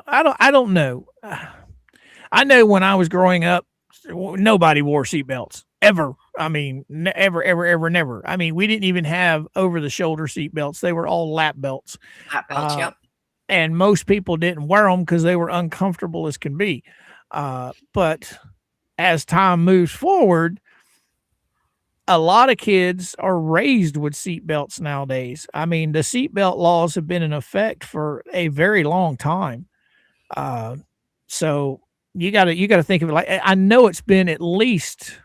Speaker 2: I don't know. I know when I was growing up, nobody wore seatbelts ever. I mean, ever, never. I mean, we didn't even have over the shoulder seatbelts. They were all lap belts.
Speaker 3: Lap belts, yep.
Speaker 2: And most people didn't wear them because they were uncomfortable as can be. But as time moves forward, a lot of kids are raised with seatbelts nowadays. I mean, the seatbelt laws have been in effect for a very long time. So you gotta think of it like, I know it's been at least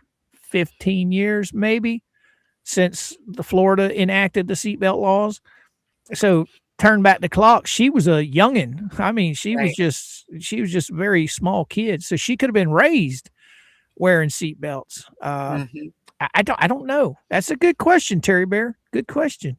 Speaker 2: 15 years, maybe, since the Florida enacted the seatbelt laws. So turn back the clock. She was a youngin. I mean, she was just a very small kid. So she could have been raised wearing seatbelts. I don't know. That's a good question, Terry Bear. Good question.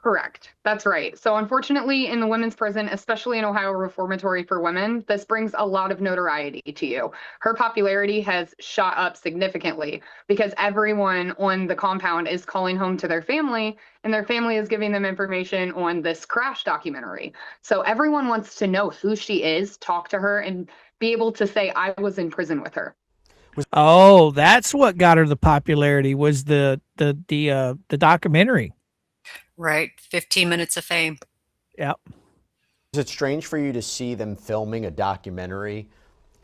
Speaker 9: Correct. That's right. So unfortunately, in the women's prison, especially in Ohio Reformatory for women, this brings a lot of notoriety to you. Her popularity has shot up significantly because everyone on the compound is calling home to their family, and their family is giving them information on this crash documentary. So everyone wants to know who she is, talk to her, and be able to say, I was in prison with her.
Speaker 2: Oh, that's what got her the popularity, was the documentary.
Speaker 3: Right. 15 minutes of fame.
Speaker 2: Yep.
Speaker 5: Is it strange for you to see them filming a documentary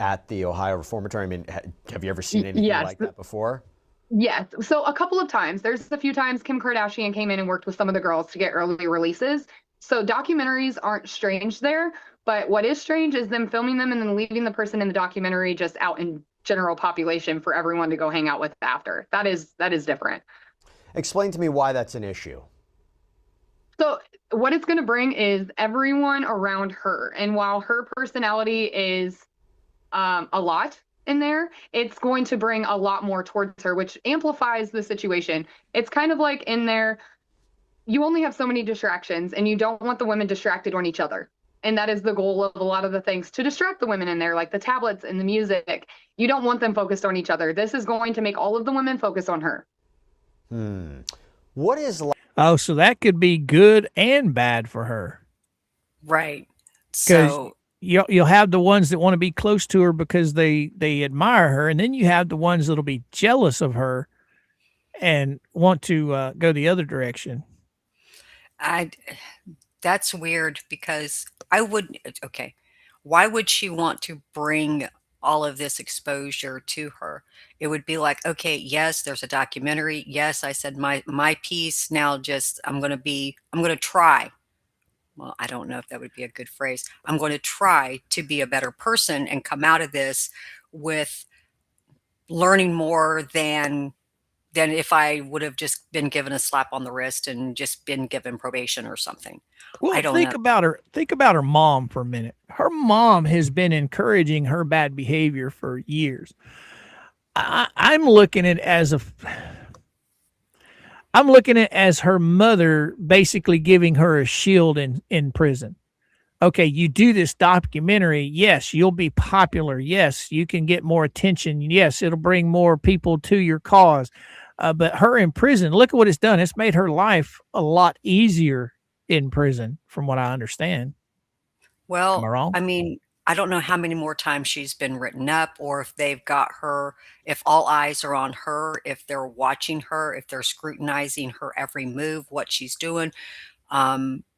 Speaker 5: at the Ohio Reformatory? I mean, have you ever seen anything like that before?
Speaker 9: Yes. So a couple of times. There's a few times Kim Kardashian came in and worked with some of the girls to get early releases. So documentaries aren't strange there. But what is strange is them filming them and then leaving the person in the documentary just out in general population for everyone to go hang out with after. That is different.
Speaker 5: Explain to me why that's an issue.
Speaker 9: So what it's going to bring is everyone around her. And while her personality is a lot in there, it's going to bring a lot more towards her, which amplifies the situation. It's kind of like in there, you only have so many distractions and you don't want the women distracted on each other. And that is the goal of a lot of the things, to distract the women in there, like the tablets and the music. You don't want them focused on each other. This is going to make all of the women focus on her.
Speaker 5: What is
Speaker 2: Oh, so that could be good and bad for her.
Speaker 3: Right.
Speaker 2: Because
Speaker 3: So
Speaker 2: you'll have the ones that want to be close to her because they admire her, and then you have the ones that'll be jealous of her and want to go the other direction.
Speaker 3: that's weird, because I wouldn't. Okay. Why would she want to bring all of this exposure to her. It would be like, okay, yes, there's a documentary. Yes, I said my piece. Now just I'm going to try. Well, I don't know if that would be a good phrase. I'm going to try to be a better person and come out of this with learning more than if I would have just been given a slap on the wrist and just been given probation or something.
Speaker 2: Well,
Speaker 3: I don't
Speaker 2: think
Speaker 3: know.
Speaker 2: about her. Think about her mom for a minute. Her mom has been encouraging her bad behavior for years. I'm looking at it as her mother basically giving her a shield in prison. Okay, you do this documentary. Yes, you'll be popular. Yes, you can get more attention. Yes, it'll bring more people to your cause. But her in prison, look at what it's done. It's made her life a lot easier in prison, from what I understand.
Speaker 3: Well,
Speaker 2: Am I wrong?
Speaker 3: I mean, I don't know how many more times she's been written up, or if they've got her, if all eyes are on her, if they're watching her, if they're scrutinizing her every move, what she's doing.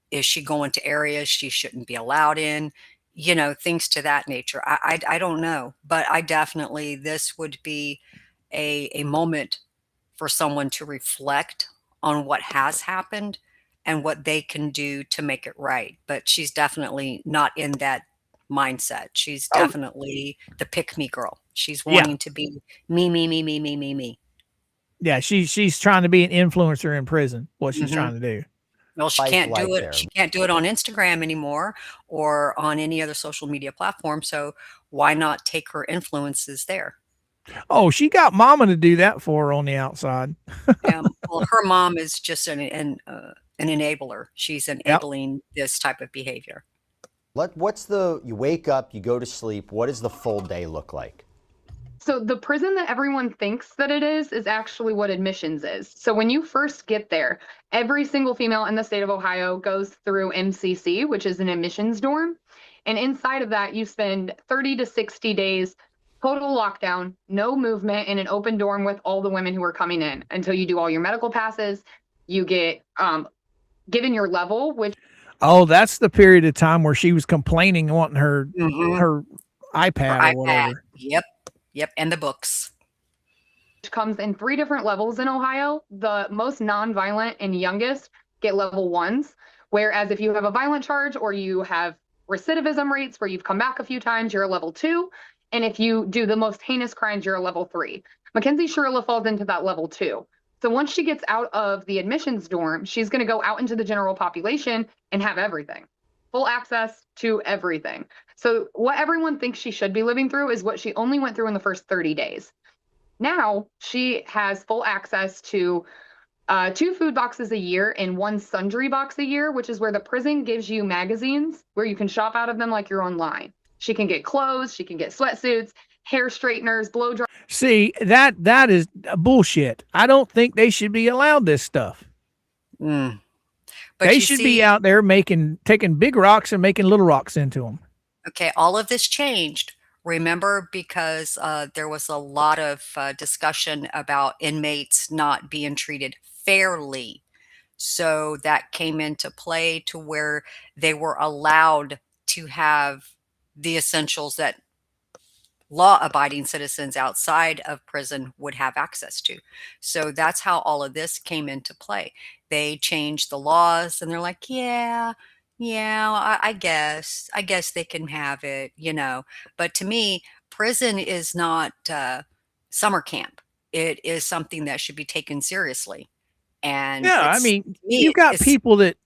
Speaker 3: Is she going to areas she shouldn't be allowed in? Things to that nature. I don't know, but I definitely, this would be a moment for someone to reflect on what has happened and what they can do to make it right. But she's definitely not in that mindset. She's definitely the pick me girl. She's wanting to be me, me, me, me, me, me, me.
Speaker 2: Yeah, she's trying to be an influencer in prison. What she's trying to do.
Speaker 3: Well, she
Speaker 5: Life
Speaker 3: can't do
Speaker 5: like
Speaker 3: it. She can't do it on Instagram anymore or on any other social media platform. So why not take her influences there?
Speaker 2: Oh, she got mama to do that for her on the outside.
Speaker 3: Well, her mom is just an enabler. She's enabling this type of behavior.
Speaker 5: You wake up, you go to sleep. What does the full day look like?
Speaker 9: So the prison that everyone thinks that it is actually what admissions is. So when you first get there, every single female in the state of Ohio goes through MCC, which is an admissions dorm. And inside of that, you spend 30 to 60 days total lockdown, no movement, in an open dorm with all the women who are coming in until you do all your medical passes. You get given your level, which...
Speaker 2: Oh, that's the period of time where she was complaining, wanting her iPad or whatever.
Speaker 3: Yep, and the books.
Speaker 9: Which comes in 3 different levels in Ohio. The most nonviolent and youngest get level 1s, whereas if you have a violent charge or you have recidivism rates where you've come back a few times, you're a level 2. And if you do the most heinous crimes, you're a level 3. Mackenzie Shirilla falls into that level 2. So once she gets out of the admissions dorm, she's going to go out into the general population and have everything. Full access to everything. So what everyone thinks she should be living through is what she only went through in the first 30 days. Now she has full access to 2 food boxes a year and 1 sundry box a year, which is where the prison gives you magazines where you can shop out of them like you're online. She can get clothes, she can get sweatsuits, hair straighteners, blow dry.
Speaker 2: See, that is bullshit. I don't think they should be allowed this stuff.
Speaker 3: But
Speaker 2: they should be out there taking big rocks and making little rocks into them.
Speaker 3: Okay, all of this changed. Remember, because there was a lot of discussion about inmates not being treated fairly. So that came into play to where they were allowed to have the essentials that law-abiding citizens outside of prison would have access to. So that's how all of this came into play. They changed the laws and they're like, I guess they can have it, But to me, prison is not summer camp. It is something that should be taken seriously. And
Speaker 2: I mean, you got people that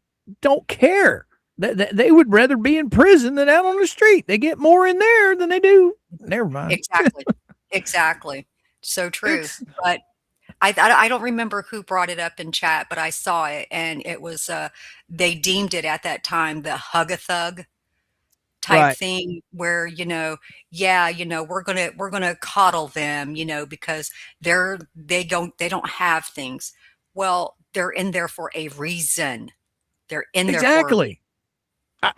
Speaker 2: don't care. They would rather be in prison than out on the street. They get more in there than they do. Never mind.
Speaker 3: Exactly. So true. But I don't remember who brought it up in chat, but I saw it, and it was they deemed it at that time the hug-a-thug type thing, where we're gonna coddle them, because they don't have things. Well, they're in there for a reason. They're in there
Speaker 2: exactly.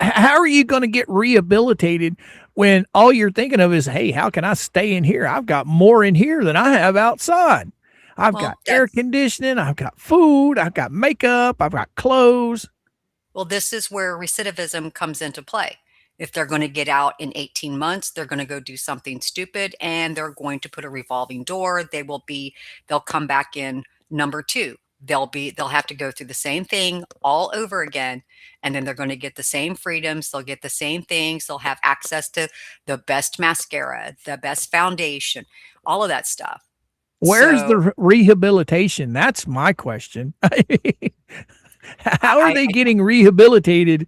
Speaker 2: How are you going to get rehabilitated when all you're thinking of is, hey, how can I stay in here? I've got more in here than I have outside. I've got air conditioning. I've got food. I've got makeup. I've got clothes.
Speaker 3: Well, this is where recidivism comes into play. If they're going to get out in 18 months, they're going to go do something stupid and they're going to put a revolving door. They'll come back in number 2. They'll have to go through the same thing all over again. And then they're going to get the same freedoms. They'll get the same things. They'll have access to the best mascara, the best foundation, all of that stuff.
Speaker 2: Where's the rehabilitation? That's my question. How are they getting rehabilitated?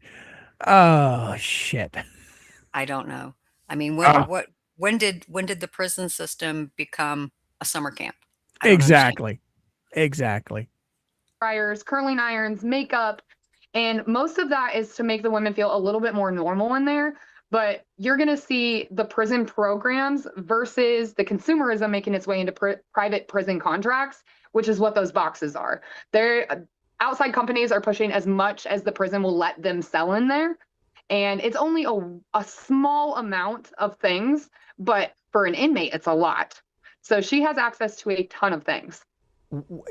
Speaker 2: Oh shit!
Speaker 3: I don't know. I mean, when did the prison system become a summer camp?
Speaker 2: Exactly.
Speaker 9: Dryers, curling irons, makeup, and most of that is to make the women feel a little bit more normal in there. But you're going to see the prison programs versus the consumerism making its way into private prison contracts, which is what those boxes are. Outside companies are pushing as much as the prison will let them sell in there. And it's only a small amount of things, but for an inmate, it's a lot. So she has access to a ton of things.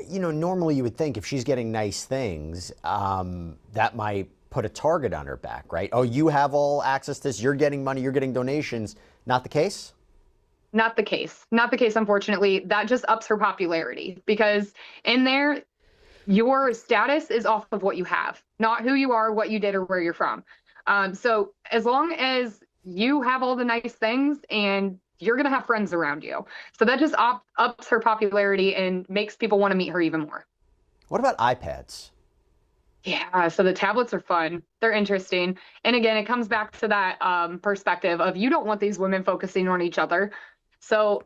Speaker 5: You know, normally you would think if she's getting nice things, that might put a target on her back, right? Oh, you have all access to this, you're getting money, you're getting donations. Not the case?
Speaker 9: Not the case, unfortunately. That just ups her popularity because in there, your status is off of what you have, not who you are, what you did, or where you're from. So as long as you have all the nice things and you're going to have friends around you. So that just ups her popularity and makes people want to meet her even more.
Speaker 5: What about iPads?
Speaker 9: Yeah, so the tablets are fun. They're interesting. And again, it comes back to that perspective of you don't want these women focusing on each other. So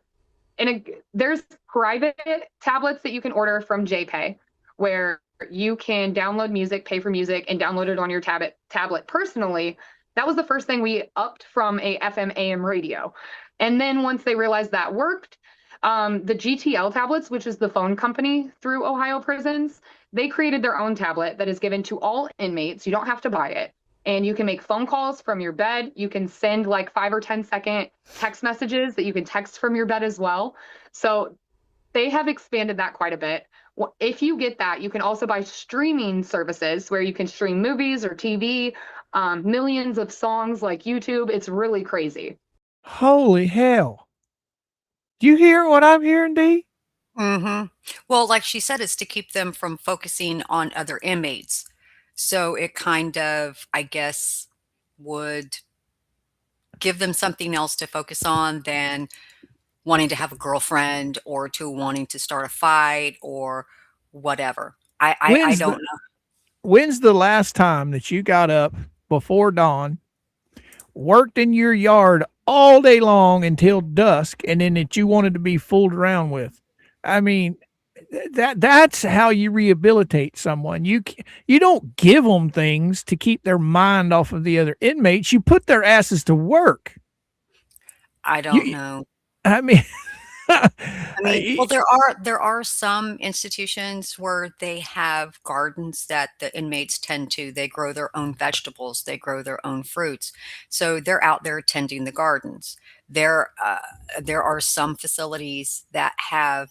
Speaker 9: there's private tablets that you can order from JPay, where you can download music, pay for music, and download it on your tablet. Personally, that was the first thing we upped from a FM AM radio. And then once they realized that worked, the GTL tablets, which is the phone company through Ohio prisons, they created their own tablet that is given to all inmates. You don't have to buy it. And you can make phone calls from your bed. You can send like 5 or 10-second text messages that you can text from your bed as well. So they have expanded that quite a bit. If you get that, you can also buy streaming services where you can stream movies or TV, millions of songs like YouTube. It's really crazy.
Speaker 2: Holy hell. Do you hear what I'm hearing, Dee?
Speaker 3: Mm-hmm. Well, like she said, it's to keep them from focusing on other inmates. So it kind of, I guess, would give them something else to focus on than wanting to have a girlfriend or to wanting to start a fight or whatever. I don't know.
Speaker 2: When's the last time that you got up before dawn, worked in your yard all day long until dusk, and then that you wanted to be fooled around with? I mean, that's how you rehabilitate someone. You don't give them things to keep their mind off of the other inmates. You put their asses to work.
Speaker 3: I don't know.
Speaker 2: I mean,
Speaker 3: well, there are some institutions where they have gardens that the inmates tend to. They grow their own vegetables. They grow their own fruits. So they're out there tending the gardens. There are some facilities that have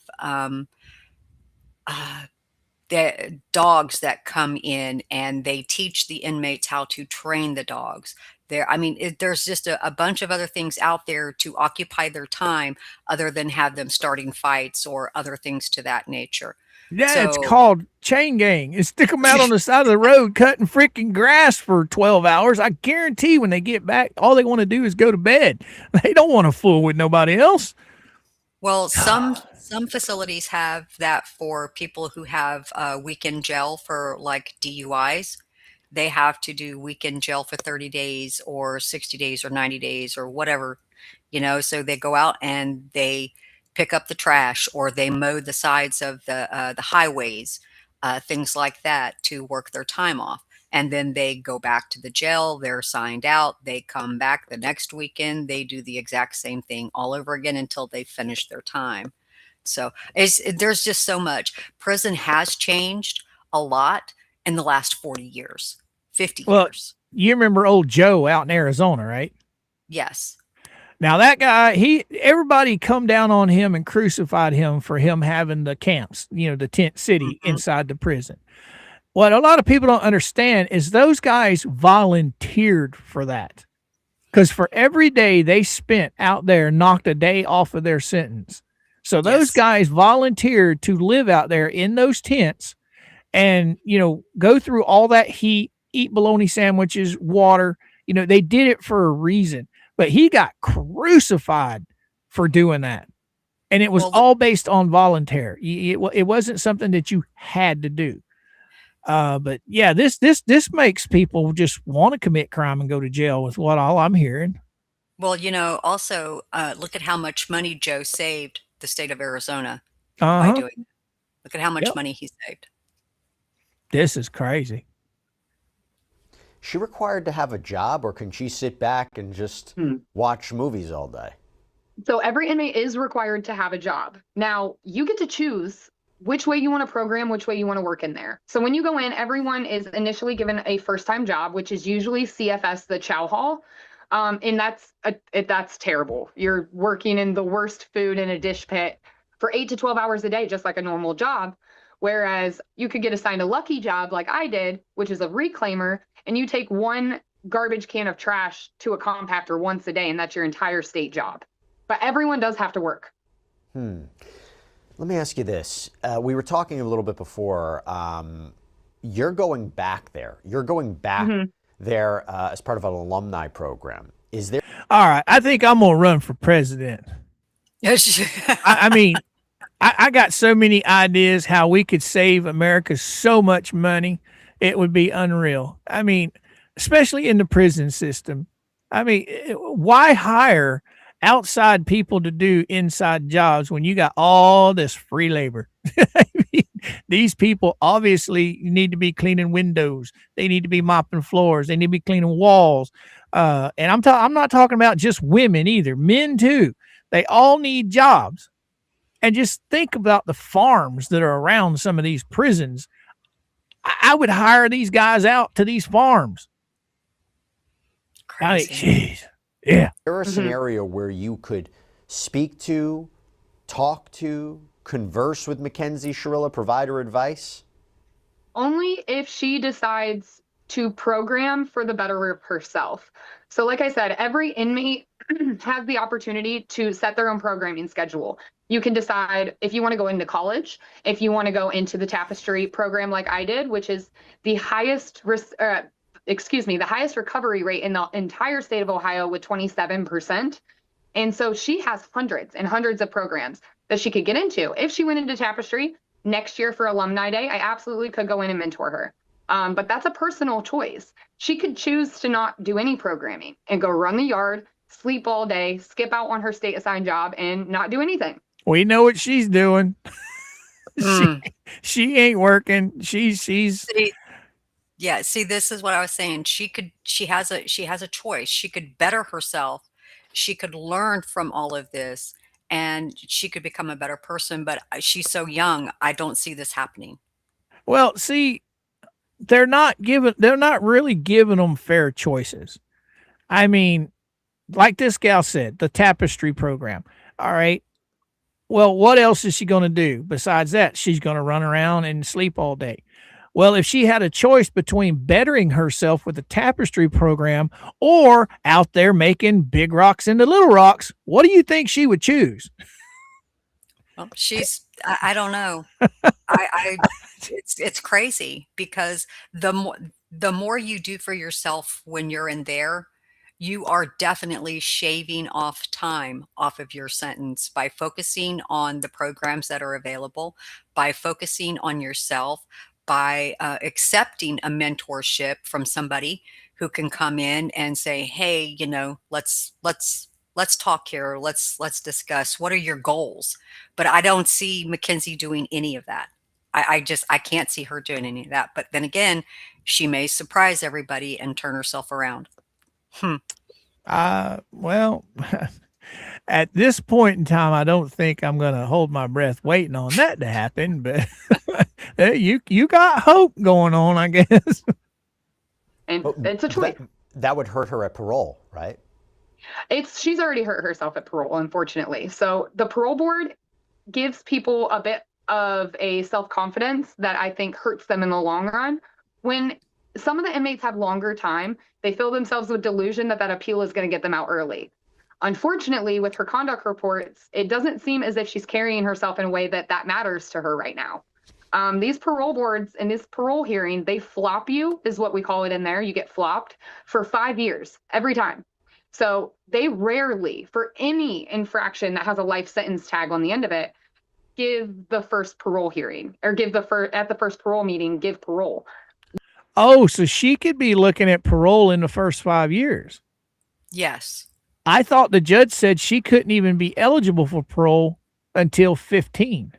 Speaker 3: the dogs that come in and they teach the inmates how to train the dogs. There's just a bunch of other things out there to occupy their time other than have them starting fights or other things to that nature.
Speaker 2: Yeah, it's called chain gang. And stick them out on the side of the road cutting freaking grass for 12 hours. I guarantee when they get back, all they want to do is go to bed. They don't want to fool with nobody else.
Speaker 3: Well, some facilities have that for people who have weekend jail for like DUIs. They have to do weekend jail for 30 days or 60 days or 90 days or whatever, so they go out and they pick up the trash or they mow the sides of the highways, things like that to work their time off. And then they go back to the jail. They're signed out. They come back the next weekend. They do the exact same thing all over again until they finish their time. So there's just so much. Prison has changed a lot in the last 40 years, 50 years.
Speaker 2: You remember old Joe out in Arizona, right?
Speaker 3: Yes.
Speaker 2: Now that guy, everybody come down on him and crucified him for him having the camps, the tent city inside the prison. What a lot of people don't understand is those guys volunteered for that. because for every day they spent out there, knocked a day off of their sentence. So those
Speaker 3: Yes.
Speaker 2: guys volunteered to live out there in those tents and, go through all that heat, eat bologna sandwiches, water. They did it for a reason. But he got crucified for doing that. And it was all based on voluntary. It wasn't something that you had to do. But yeah, this makes people just want to commit crime and go to jail with all I'm hearing.
Speaker 3: Well, also look at how much money Joe saved the state of Arizona by doing it. Look at how much money he saved.
Speaker 2: This is crazy.
Speaker 5: She required to have a job, or can she sit back and just watch movies all day?
Speaker 9: So every inmate is required to have a job. Now, you get to choose which way you want to program, which way you want to work in there. So when you go in, everyone is initially given a first-time job, which is usually CFS, the chow hall. And that's terrible. You're working in the worst food in a dish pit for 8 to 12 hours a day, just like a normal job. Whereas you could get assigned a lucky job like I did, which is a reclaimer, and you take one garbage can of trash to a compactor once a day, and that's your entire state job. But everyone does have to work.
Speaker 5: Let me ask you this. We were talking a little bit before. You're going back there. You're going back there as part of an alumni program. Is there?
Speaker 2: All right. I think I'm going to run for president. I mean, I got so many ideas how we could save America so much money. It would be unreal. I mean, especially in the prison system. I mean, why hire outside people to do inside jobs when you got all this free labor? I mean, these people obviously need to be cleaning windows. They need to be mopping floors. They need to be cleaning walls. And I'm not talking about just women either. Men too. They all need jobs. And just think about the farms that are around some of these prisons. I would hire these guys out to these farms.
Speaker 3: Crazy.
Speaker 2: Jeez. Yeah.
Speaker 5: Is there a scenario where you could speak to, talk to, converse with Mackenzie Shirilla, provide her advice?
Speaker 9: Only if she decides to program for the better of herself. So like I said, every inmate has the opportunity to set their own programming schedule. You can decide if you want to go into college, if you want to go into the Tapestry program like I did, which is the highest the highest recovery rate in the entire state of Ohio with 27%. And so she has hundreds and hundreds of programs that she could get into. If she went into Tapestry next year for Alumni Day, I absolutely could go in and mentor her. But that's a personal choice. She could choose to not do any programming and go run the yard, sleep all day, skip out on her state assigned job, and not do anything.
Speaker 2: We know what she's doing. She ain't working. She's
Speaker 3: Yeah, see, this is what I was saying. She has a choice. She could better herself. She could learn from all of this, and she could become a better person, but she's so young. I don't see this happening.
Speaker 2: Well, see, they're not really giving them fair choices. I mean, like this gal said, the Tapestry program. All right. Well, what else is she going to do besides that? She's going to run around and sleep all day. Well, if she had a choice between bettering herself with the Tapestry program or out there making big rocks into little rocks, what do you think she would choose?
Speaker 3: Well, I don't know. It's crazy because the more you do for yourself when you're in there, you are definitely shaving off time off of your sentence by focusing on the programs that are available, by focusing on yourself, by accepting a mentorship from somebody who can come in and say, hey, let's talk here. Let's discuss what are your goals. But I don't see Mackenzie doing any of that. I can't see her doing any of that. But then again, she may surprise everybody and turn herself around.
Speaker 2: Well, at this point in time, I don't think I'm going to hold my breath waiting on that to happen, but you got hope going on, I guess.
Speaker 9: And it's a choice.
Speaker 5: That would hurt her at parole, right?
Speaker 9: She's already hurt herself at parole, unfortunately. So the parole board gives people a bit of a self-confidence that I think hurts them in the long run. When some of the inmates have longer time. They fill themselves with delusion that that appeal is going to get them out early. Unfortunately, with her conduct reports, it doesn't seem as if she's carrying herself in a way that that matters to her right now. These parole boards in this parole hearing, they flop you, is what we call it in there. You get flopped for 5 years every time. So they rarely, for any infraction that has a life sentence tag on the end of it, give the first parole hearing or give at the first parole meeting, give parole.
Speaker 2: Oh, so she could be looking at parole in the first 5 years.
Speaker 3: Yes.
Speaker 2: I thought the judge said she couldn't even be eligible for parole until 15.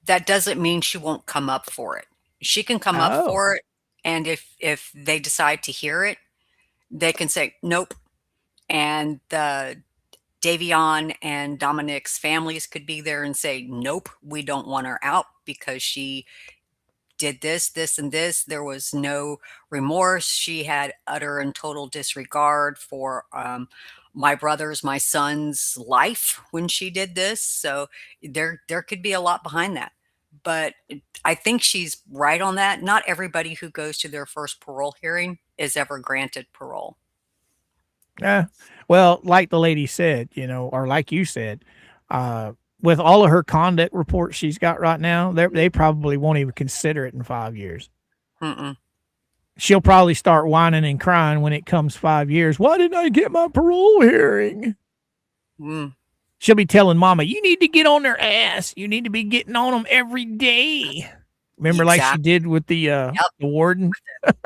Speaker 3: That doesn't mean she won't come up for it. She can come up for it, and if they decide to hear it, they can say nope. And the Davion and Dominic's families could be there and say, nope, we don't want her out because she did this, this, and this. There was no remorse. She had utter and total disregard for my brother's, my son's life when she did this. So there could be a lot behind that. But I think she's right on that. Not everybody who goes to their first parole hearing is ever granted parole.
Speaker 2: Well, like the lady said, or like you said, with all of her conduct reports she's got right now, they probably won't even consider it in 5 years.
Speaker 3: Mm-mm.
Speaker 2: She'll probably start whining and crying when it comes 5 years. Why didn't I get my parole hearing? She'll be telling mama, you need to get on their ass. You need to be getting on them every day. Remember, like she did with the warden?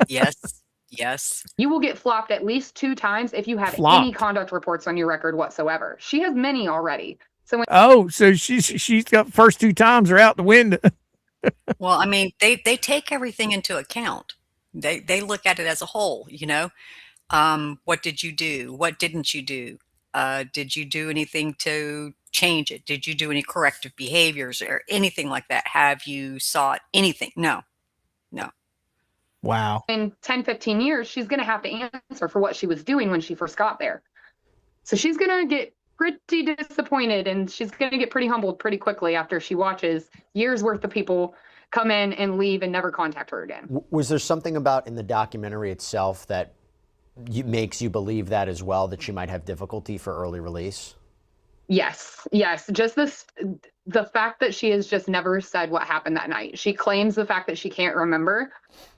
Speaker 9: Yes. Yes. You will get flopped at least 2 times if you have any conduct reports on your record whatsoever. She has many already. So
Speaker 2: so she's got first 2 times are out the window.
Speaker 3: Well, I mean, they take everything into account. They look at it as a whole, what did you do? What didn't you do? Did you do anything to change it? Did you do any corrective behaviors or anything like that? Have you sought anything? No.
Speaker 2: Wow.
Speaker 9: In 10, 15 years, she's going to have to answer for what she was doing when she first got there. So she's going to get pretty disappointed, and she's going to get pretty humbled pretty quickly after she watches years worth of people come in and leave and never contact her again.
Speaker 5: Was there something about in the documentary itself that makes you believe that as well, that she might have difficulty for early release?
Speaker 9: Yes. Just the fact that she has just never said what happened that night. She claims the fact that she can't remember.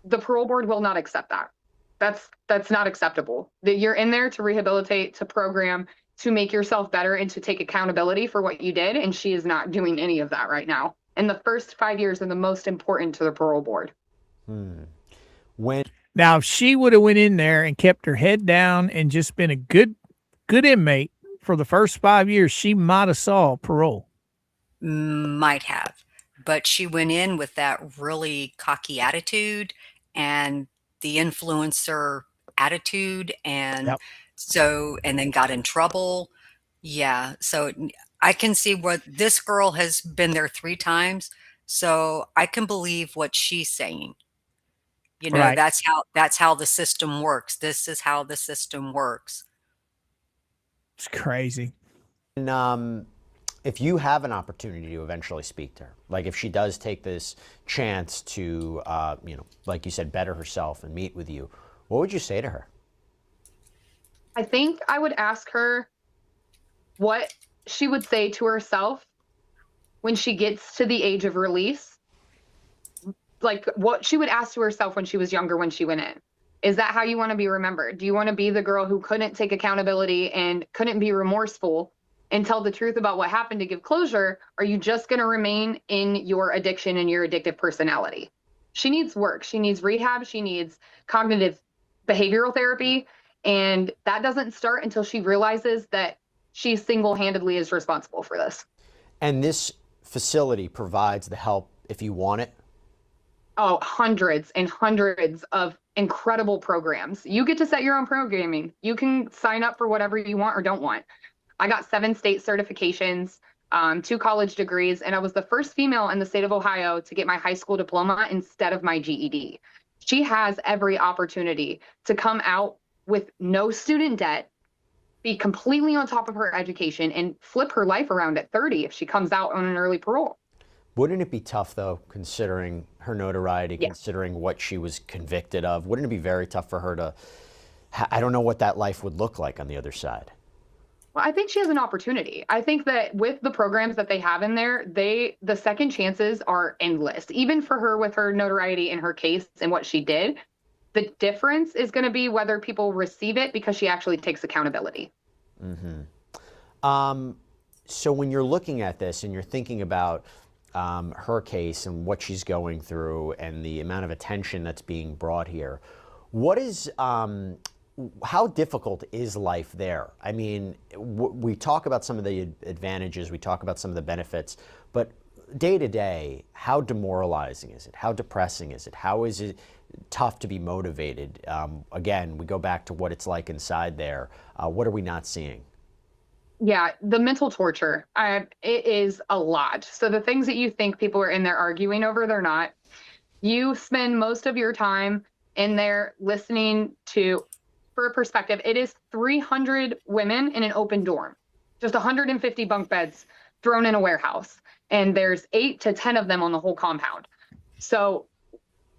Speaker 9: The parole board will not accept that. That's not acceptable. That you're in there to rehabilitate, to program, to make yourself better, and to take accountability for what you did. And she is not doing any of that right now. And the first 5 years are the most important to the parole board.
Speaker 2: Now, if she would have went in there and kept her head down and just been a good inmate for the first 5 years, she might have saw parole.
Speaker 3: Might have. But she went in with that really cocky attitude and the influencer attitude, and and then got in trouble. Yeah. So I can see what this girl has been there 3 times. So I can believe what she's saying.
Speaker 2: Right.
Speaker 3: That's how the system works. This is how the system works.
Speaker 2: It's crazy.
Speaker 5: And if you have an opportunity to eventually speak to her, like if she does take this chance to, like you said, better herself and meet with you, what would you say to her?
Speaker 9: I think I would ask her what she would say to herself when she gets to the age of release. Like what she would ask to herself when she was younger, when she went in. Is that how you want to be remembered? Do you want to be the girl who couldn't take accountability and couldn't be remorseful and tell the truth about what happened to give closure? Are you just going to remain in your addiction and your addictive personality? She needs work. She needs rehab. She needs cognitive behavioral therapy. And that doesn't start until she realizes that she single-handedly is responsible for this.
Speaker 5: And this facility provides the help if you want it?
Speaker 9: Oh, hundreds and hundreds of incredible programs. You get to set your own programming. You can sign up for whatever you want or don't want. I got 7 state certifications, 2 college degrees, and I was the first female in the state of Ohio to get my high school diploma instead of my GED. She has every opportunity to come out with no student debt, be completely on top of her education, and flip her life around at 30 if she comes out on an early parole.
Speaker 5: Wouldn't it be tough, though, considering her notoriety,
Speaker 9: Yeah.
Speaker 5: considering what she was convicted of? Wouldn't it be very tough for her to, I don't know what that life would look like on the other side.
Speaker 9: Well, I think she has an opportunity. I think that with the programs that they have in there, the second chances are endless. Even for her with her notoriety in her case and what she did, the difference is going to be whether people receive it because she actually takes accountability.
Speaker 5: So when you're looking at this and you're thinking about her case and what she's going through and the amount of attention that's being brought here, what is, how difficult is life there? I mean, we talk about some of the advantages, we talk about some of the benefits, but day to day, how demoralizing is it? How depressing is it? How is it tough to be motivated? Again, we go back to what it's like inside there. What are we not seeing?
Speaker 9: Yeah, the mental torture, it is a lot. So the things that you think people are in there arguing over, they're not. You spend most of your time in there listening to, for a perspective, it is 300 women in an open dorm, just 150 bunk beds thrown in a warehouse. And there's 8 to 10 of them on the whole compound. So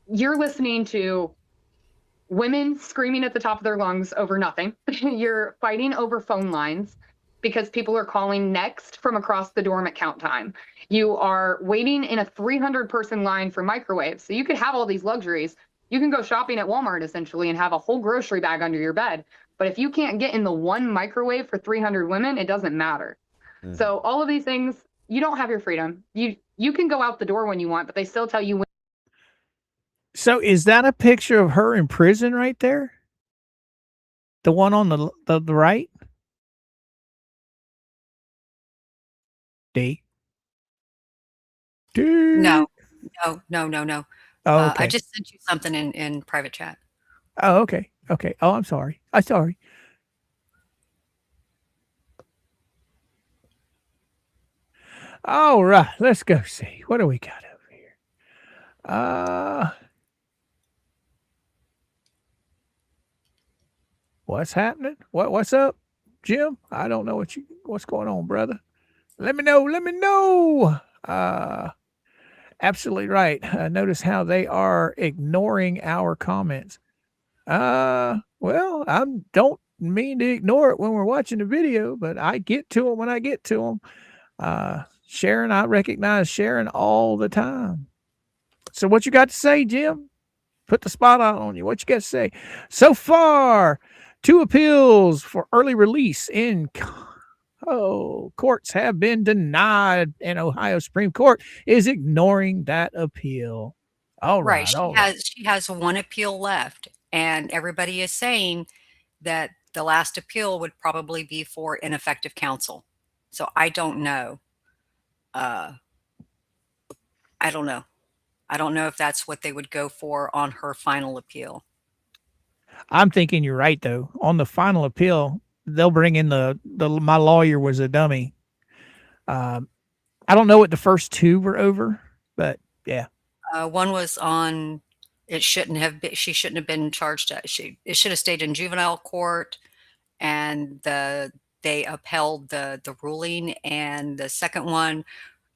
Speaker 9: you're listening to women screaming at the top of their lungs over nothing. You're fighting over phone lines because people are calling next from across the dorm at count time. You are waiting in a 300-person line for microwaves. So you could have all these luxuries. You can go shopping at Walmart essentially and have a whole grocery bag under your bed. But if you can't get in the one microwave for 300 women, it doesn't matter. So all of these things, you don't have your freedom. You can go out the door when you want, but they still tell you when.
Speaker 2: So is that a picture of her in prison right there? The one on the right? D.
Speaker 3: No, no.
Speaker 2: Oh, okay.
Speaker 3: I just sent you something in private chat.
Speaker 2: Oh, okay. Okay. Oh, I'm sorry. I'm sorry. All right. Let's go see. What do we got over here? What's happening? What's up, Jim? I don't know what's going on, brother. Let me know. Let me know. Absolutely right. Notice how they are ignoring our comments. Well, I don't mean to ignore it when we're watching the video, but I get to them when I get to them. Sharon, I recognize Sharon all the time. So what you got to say, Jim? Put the spotlight on you. What you got to say? So far, 2 appeals for early release in courts have been denied, and Ohio Supreme Court is ignoring that appeal. All
Speaker 3: Right.
Speaker 2: right.
Speaker 3: She has 1 appeal left, and everybody is saying that the last appeal would probably be for ineffective counsel. So I don't know. I don't know. I don't know if that's what they would go for on her final appeal.
Speaker 2: I'm thinking you're right though. On the final appeal, they'll bring in the my lawyer was a dummy. I don't know what the first 2 were over, but yeah.
Speaker 3: 1 was on, she shouldn't have been charged. It should have stayed in juvenile court, and they upheld the ruling. And the second one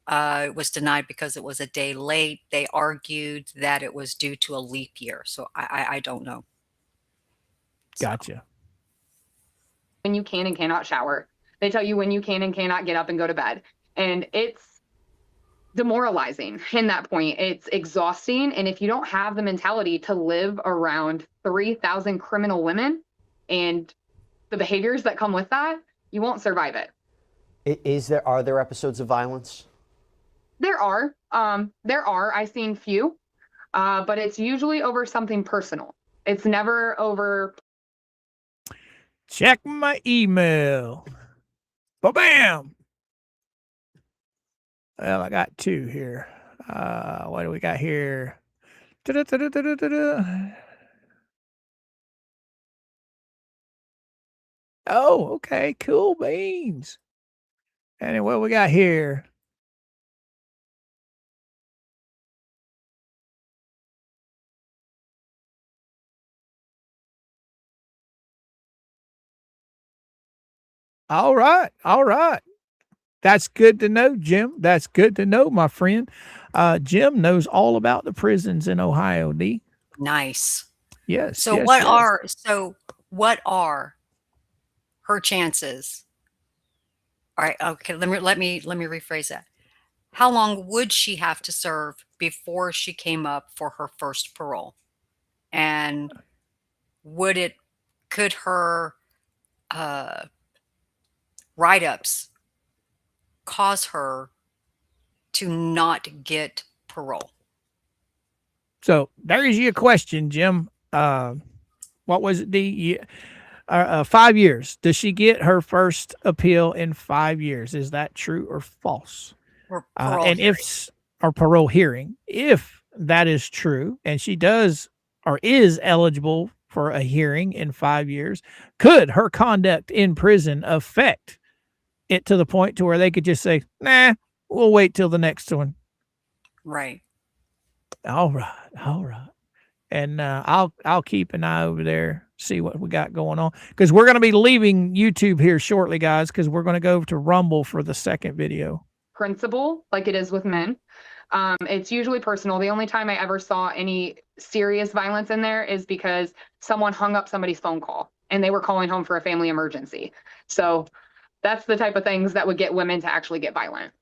Speaker 3: was denied because it was a day late. They argued that it was due to a leap year. So I don't know.
Speaker 2: Gotcha.
Speaker 9: When you can and cannot shower. They tell you when you can and cannot get up and go to bed. And it's demoralizing in that point. It's exhausting. And if you don't have the mentality to live around 3,000 criminal women and the behaviors that come with that, you won't survive it.
Speaker 5: Are there episodes of violence?
Speaker 9: There are. I've seen few, but it's usually over something personal. It's never over.
Speaker 2: Check my email. Ba-bam. Well, I got 2 here. What do we got here? Oh, okay. Cool beans. And what we got here? All right. All right. That's good to know, Jim. That's good to know, my friend. Jim knows all about the prisons in Ohio, D.
Speaker 3: Nice.
Speaker 2: Yes,
Speaker 3: So
Speaker 2: yes, yes.
Speaker 3: what are her chances? All right, okay, let me rephrase that. How long would she have to serve before she came up for her first parole? And could her write-ups cause her to not get parole?
Speaker 2: So there's your question, Jim. What was it, D? 5 years. Does she get her first appeal in 5 years? Is that true or false?
Speaker 3: Or parole
Speaker 2: And
Speaker 3: hearing?
Speaker 2: or parole hearing, if that is true, and she does or is eligible for a hearing in 5 years, could her conduct in prison affect it to the point to where they could just say, nah, we'll wait till the next one?
Speaker 3: Right.
Speaker 2: All right. And I'll keep an eye over there, see what we got going on, because we're going to be leaving YouTube here shortly, guys, because we're going to go to Rumble for the second video.
Speaker 9: Principle, like it is with men. It's usually personal. The only time I ever saw any serious violence in there is because someone hung up somebody's phone call and they were calling home for a family emergency. So that's the type of things that would get women to actually get violent.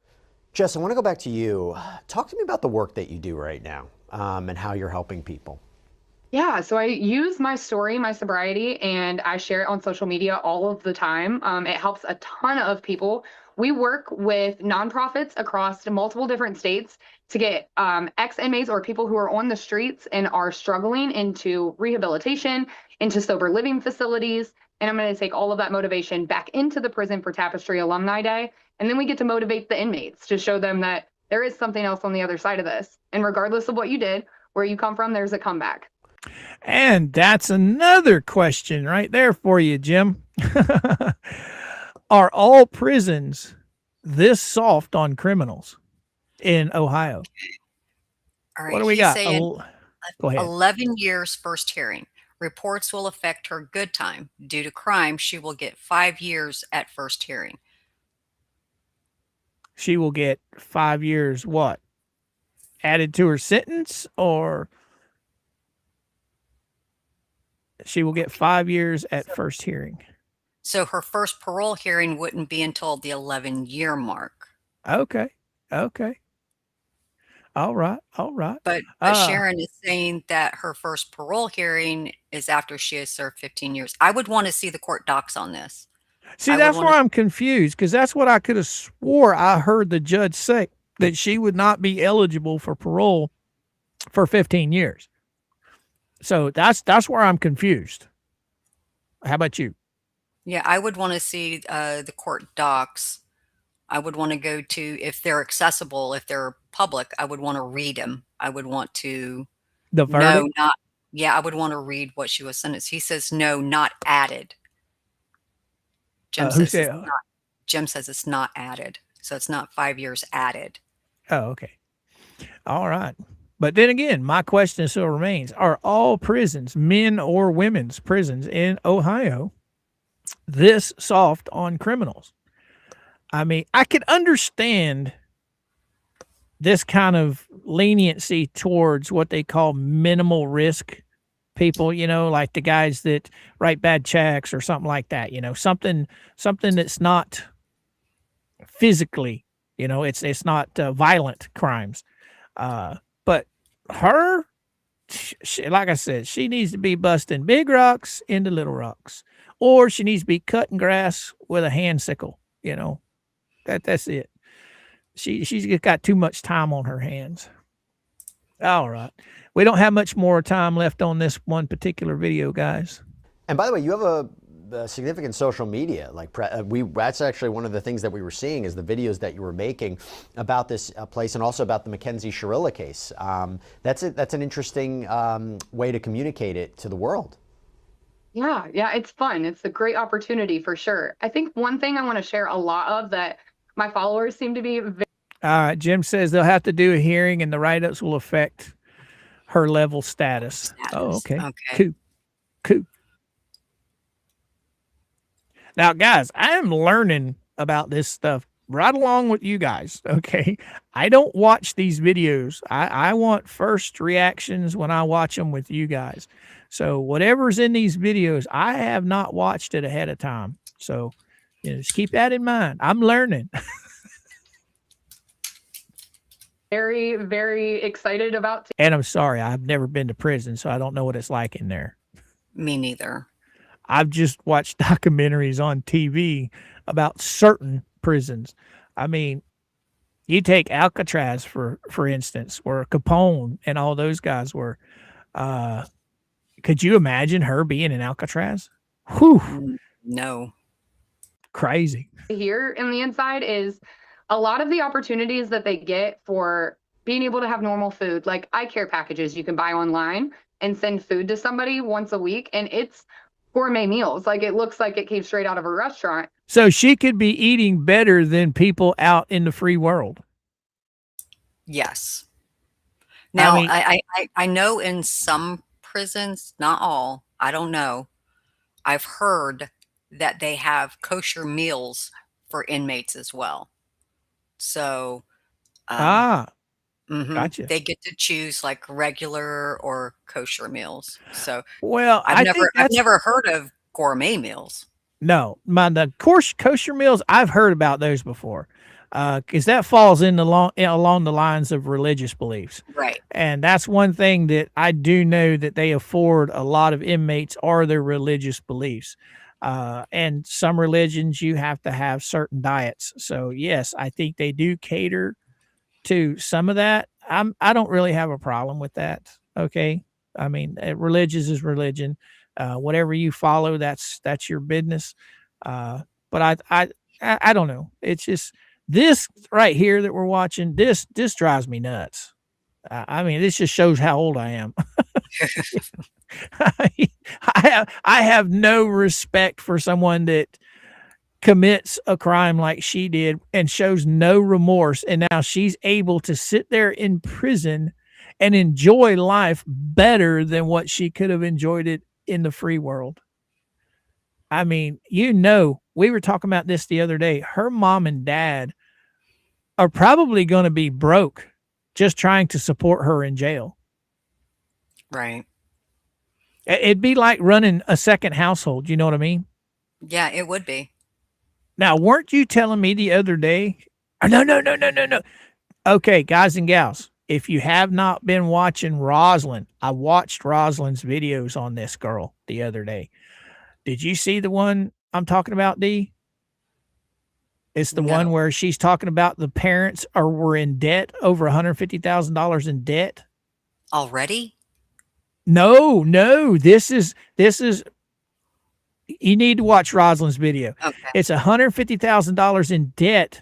Speaker 5: Jess, I want to go back to you. Talk to me about the work that you do right now, and how you're helping people.
Speaker 9: Yeah, so I use my story, my sobriety, and I share it on social media all of the time. It helps a ton of people. We work with nonprofits across multiple different states to get ex-inmates or people who are on the streets and are struggling into rehabilitation, into sober living facilities. And I'm going to take all of that motivation back into the prison for Tapestry Alumni Day. And then we get to motivate the inmates to show them that there is something else on the other side of this. And regardless of what you did, where you come from, there's a comeback.
Speaker 2: And that's another question right there for you, Jim. Are all prisons this soft on criminals in Ohio?
Speaker 3: All right.
Speaker 2: What do we got?
Speaker 3: Saying
Speaker 2: Go ahead.
Speaker 3: 11 years first hearing. Reports will affect her good time. Due to crime, she will get 5 years at first hearing.
Speaker 2: She will get 5 years what? Added to her sentence, or she will get 5 years at first hearing?
Speaker 3: So her first parole hearing wouldn't be until the 11-year mark.
Speaker 2: Okay. All right.
Speaker 3: But Sharon is saying that her first parole hearing is after she has served 15 years. I would want to see the court docs on this.
Speaker 2: See, that's where I'm confused, because that's what I could have swore I heard the judge say, that she would not be eligible for parole for 15 years. So that's where I'm confused. How about you?
Speaker 3: Yeah, I would want to see the court docs. I would want to go to, if they're accessible, if they're public, I would want to read them. I would want to
Speaker 2: The verdict?
Speaker 3: I would want to read what she was sentenced. He says no, not added. Jim says it's not added. So it's not 5 years added.
Speaker 2: Oh, okay. All right. But then again, my question still remains, are all prisons, men or women's prisons in Ohio, this soft on criminals? I mean, I could understand this kind of leniency towards what they call minimal risk people, like the guys that write bad checks or something like that, something that's not physically, it's not violent crimes. But her, like I said, she needs to be busting big rocks into little rocks, or she needs to be cutting grass with a hand sickle. That's it. She's got too much time on her hands. All right. We don't have much more time left on this one particular video, guys.
Speaker 5: And by the way, you have a significant social media. That's actually one of the things that we were seeing is the videos that you were making about this place, and also about the Mackenzie Shirilla case. That's an interesting way to communicate it to the world.
Speaker 9: Yeah, it's fun. It's a great opportunity for sure. I think one thing I want to share a lot of that my followers seem to be
Speaker 2: Jim says they'll have to do a hearing and the write-ups will affect her level status. Oh, okay. Cool. Now, guys, I am learning about this stuff right along with you guys. Okay. I don't watch these videos. I want first reactions when I watch them with you guys. So whatever's in these videos, I have not watched it ahead of time. So just keep that in mind. I'm learning.
Speaker 9: Very, very excited about.
Speaker 2: And I'm sorry, I've never been to prison, so I don't know what it's like in there.
Speaker 3: Me neither.
Speaker 2: I've just watched documentaries on TV about certain prisons. I mean, you take Alcatraz for instance, where Capone and all those guys were. Could you imagine her being in Alcatraz? Whew.
Speaker 3: No.
Speaker 2: Crazy.
Speaker 9: Here in the inside is a lot of the opportunities that they get for being able to have normal food, like eye care packages you can buy online and send food to somebody once a week. And it's gourmet meals. Like it looks like it came straight out of a restaurant.
Speaker 2: So she could be eating better than people out in the free world.
Speaker 3: Yes. Now,
Speaker 2: I mean,
Speaker 3: I know in some prisons, not all, I don't know. I've heard that they have kosher meals for inmates as well. So,
Speaker 2: gotcha.
Speaker 3: they get to choose like regular or kosher meals. So,
Speaker 2: Well,
Speaker 3: I've never heard of gourmet meals.
Speaker 2: No, the kosher meals, I've heard about those before, because that falls along the lines of religious beliefs.
Speaker 3: Right.
Speaker 2: And that's one thing that I do know that they afford a lot of inmates are their religious beliefs. And some religions, you have to have certain diets. So yes, I think they do cater to some of that. I don't really have a problem with that. Okay. I mean, religious is religion. Whatever you follow, that's your business. But I don't know. It's just this right here that we're watching. This drives me nuts. I mean, this just shows how old I am. I have no respect for someone that commits a crime like she did and shows no remorse. And now she's able to sit there in prison and enjoy life better than what she could have enjoyed it in the free world. I mean, we were talking about this the other day. Her mom and dad are probably going to be broke just trying to support her in jail.
Speaker 3: Right.
Speaker 2: It'd be like running a second household. You know what I mean?
Speaker 3: Yeah, it would be.
Speaker 2: Now, weren't you telling me the other day? No. Okay, guys and gals, if you have not been watching Rosalind, I watched Rosalind's videos on this girl the other day. Did you see the one I'm talking about, Dee? It's the one where she's talking about the parents were in debt, over $150,000 in debt.
Speaker 3: Already?
Speaker 2: No. This is you need to watch Rosalind's video.
Speaker 3: Okay.
Speaker 2: It's $150,000 in debt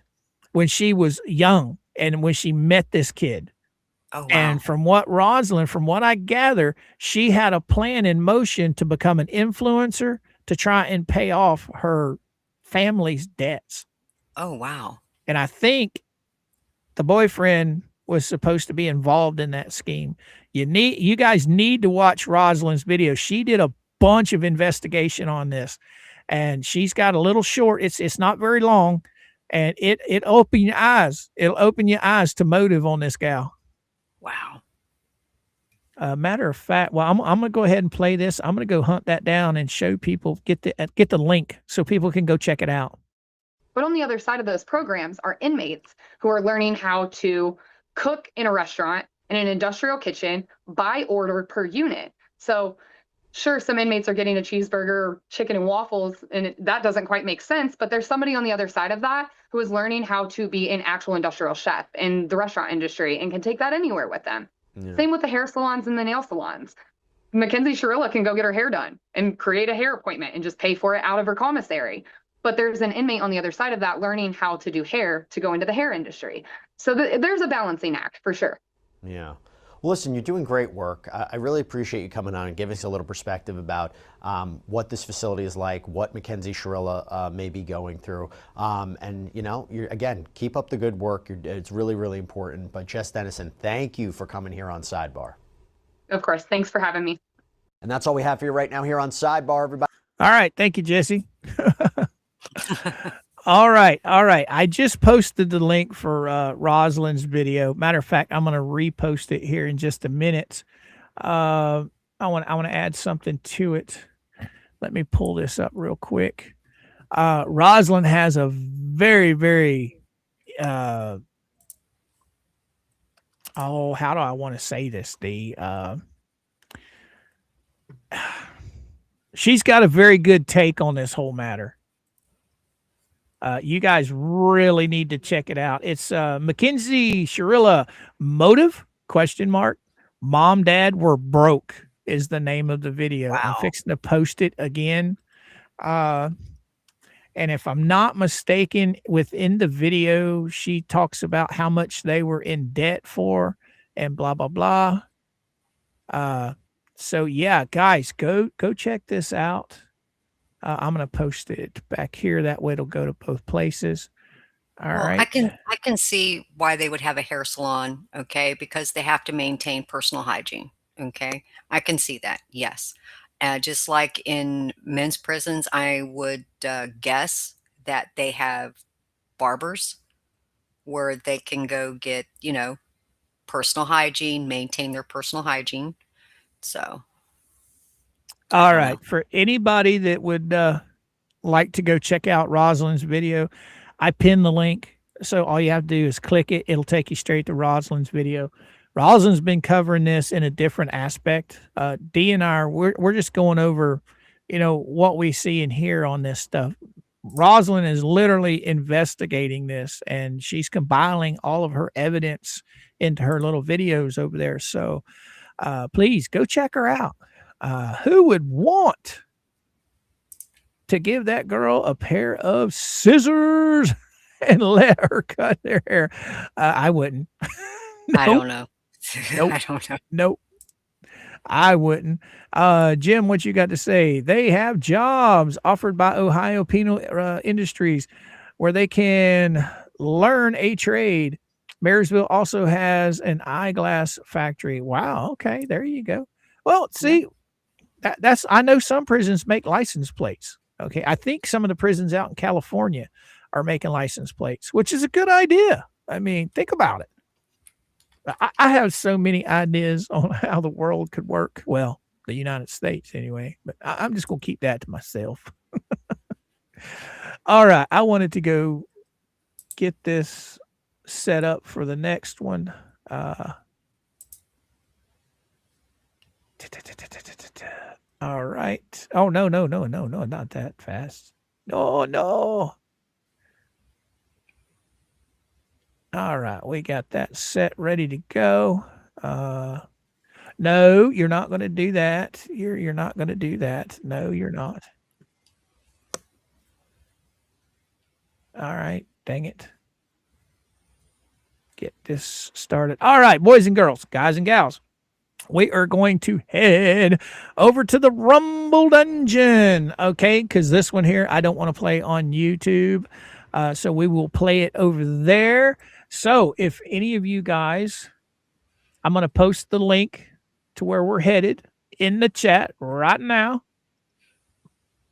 Speaker 2: when she was young and when she met this kid.
Speaker 3: Oh, wow.
Speaker 2: And from what I gather, she had a plan in motion to become an influencer to try and pay off her family's debts.
Speaker 3: Oh, wow.
Speaker 2: And I think the boyfriend was supposed to be involved in that scheme. You guys need to watch Rosalind's video. She did a bunch of investigation on this, and she's got a little short. It's not very long, and it open your eyes. It'll open your eyes to motive on this gal.
Speaker 3: Wow.
Speaker 2: Matter of fact, well, I'm going to go ahead and play this. I'm going to go hunt that down and show people, get the link so people can go check it out.
Speaker 9: But on the other side of those programs are inmates who are learning how to cook in a restaurant, in an industrial kitchen, by order per unit. So sure, some inmates are getting a cheeseburger, chicken and waffles, and that doesn't quite make sense. But there's somebody on the other side of that who is learning how to be an actual industrial chef in the restaurant industry and can take that anywhere with them. Yeah. Same with the hair salons and the nail salons. Mackenzie Shirilla can go get her hair done and create a hair appointment and just pay for it out of her commissary. But there's an inmate on the other side of that learning how to do hair to go into the hair industry. So there's a balancing act for sure.
Speaker 5: Yeah. Well, listen, you're doing great work. I really appreciate you coming on and giving us a little perspective about what this facility is like, what Mackenzie Shirilla may be going through. And, again, keep up the good work. It's really, really important. But Jess Dennison, thank you for coming here on Sidebar.
Speaker 9: Of course. Thanks for having me.
Speaker 5: And that's all we have for you right now here on Sidebar, everybody.
Speaker 2: All right. Thank you, Jesse. All right. I just posted the link for Rosalind's video. Matter of fact, I'm going to repost it here in just a minute. I want to add something to it. Let me pull this up real quick. Rosalind has a very, very how do I want to say this? She's got a very good take on this whole matter. You guys really need to check it out. It's Mackenzie Shirilla, motive? ? Mom, dad were broke is the name of the video.
Speaker 3: Wow.
Speaker 2: I'm fixing to post it again. And if I'm not mistaken, within the video, she talks about how much they were in debt for and blah, blah, blah. So yeah, guys, go check this out. I'm going to post it back here. That way it'll go to both places. All right.
Speaker 3: I can see why they would have a hair salon, okay, because they have to maintain personal hygiene, okay? I can see that, yes. Just like in men's prisons, I would guess that they have barbers where they can go get, personal hygiene, maintain their personal hygiene. So.
Speaker 2: All right. For anybody that would like to go check out Rosalind's video, I pinned the link. So all you have to do is click it. It'll take you straight to Rosalind's video. Rosalind's been covering this in a different aspect. Dee and I, we're just going over, what we see and hear on this stuff. Rosalind is literally investigating this, and she's compiling all of her evidence into her little videos over there. So please go check her out. Who would want to give that girl a pair of scissors and let her cut their hair? I wouldn't.
Speaker 3: Nope. I don't know.
Speaker 2: Nope.
Speaker 3: I don't know.
Speaker 2: Nope. I wouldn't. Jim, what you got to say? They have jobs offered by Ohio Penal Industries where they can learn a trade. Marysville also has an eyeglass factory. Wow. Okay. There you go. Well, see, that's I know some prisons make license plates. Okay. I think some of the prisons out in California are making license plates, which is a good idea. I mean, think about it. I have so many ideas on how the world could work. Well, the United States anyway, but I'm just going to keep that to myself. All right. I wanted to go get this set up for the next one. All right. Oh, no, not that fast. No. All right. We got that set ready to go. No, you're not going to do that. You're not going to do that. No, you're not. All right. Dang it. Get this started. All right, boys and girls, guys and gals. We are going to head over to the Rumble Dungeon, okay? Because this one here, I don't want to play on YouTube. So we will play it over there. So if any of you guys, I'm going to post the link to where we're headed in the chat right now.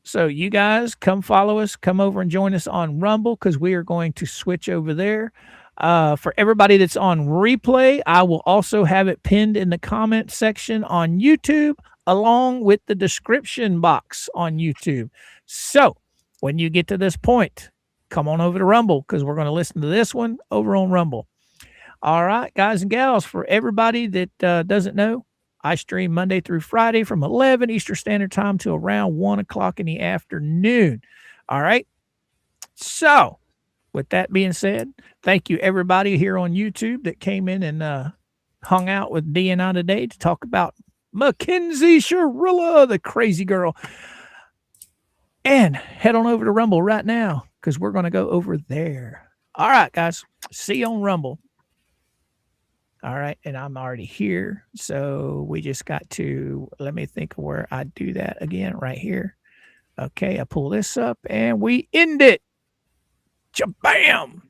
Speaker 2: So you guys come follow us, come over and join us on Rumble because we are going to switch over there. For everybody that's on replay, I will also have it pinned in the comment section on YouTube, along with the description box on YouTube. So when you get to this point, come on over to Rumble because we're going to listen to this one over on Rumble. All right, guys and gals, for everybody that doesn't know, I stream Monday through Friday from 11 Eastern Standard Time to around 1 o'clock in the afternoon. All right. So with that being said, thank you everybody here on YouTube that came in and hung out with Dee and I today to talk about Mackenzie Shirilla, the crazy girl. And head on over to Rumble right now because we're going to go over there. All right, guys. See you on Rumble. All right. And I'm already here. So we just got to, let me think of where I do that again right here. Okay. I pull this up and we end it. Bam!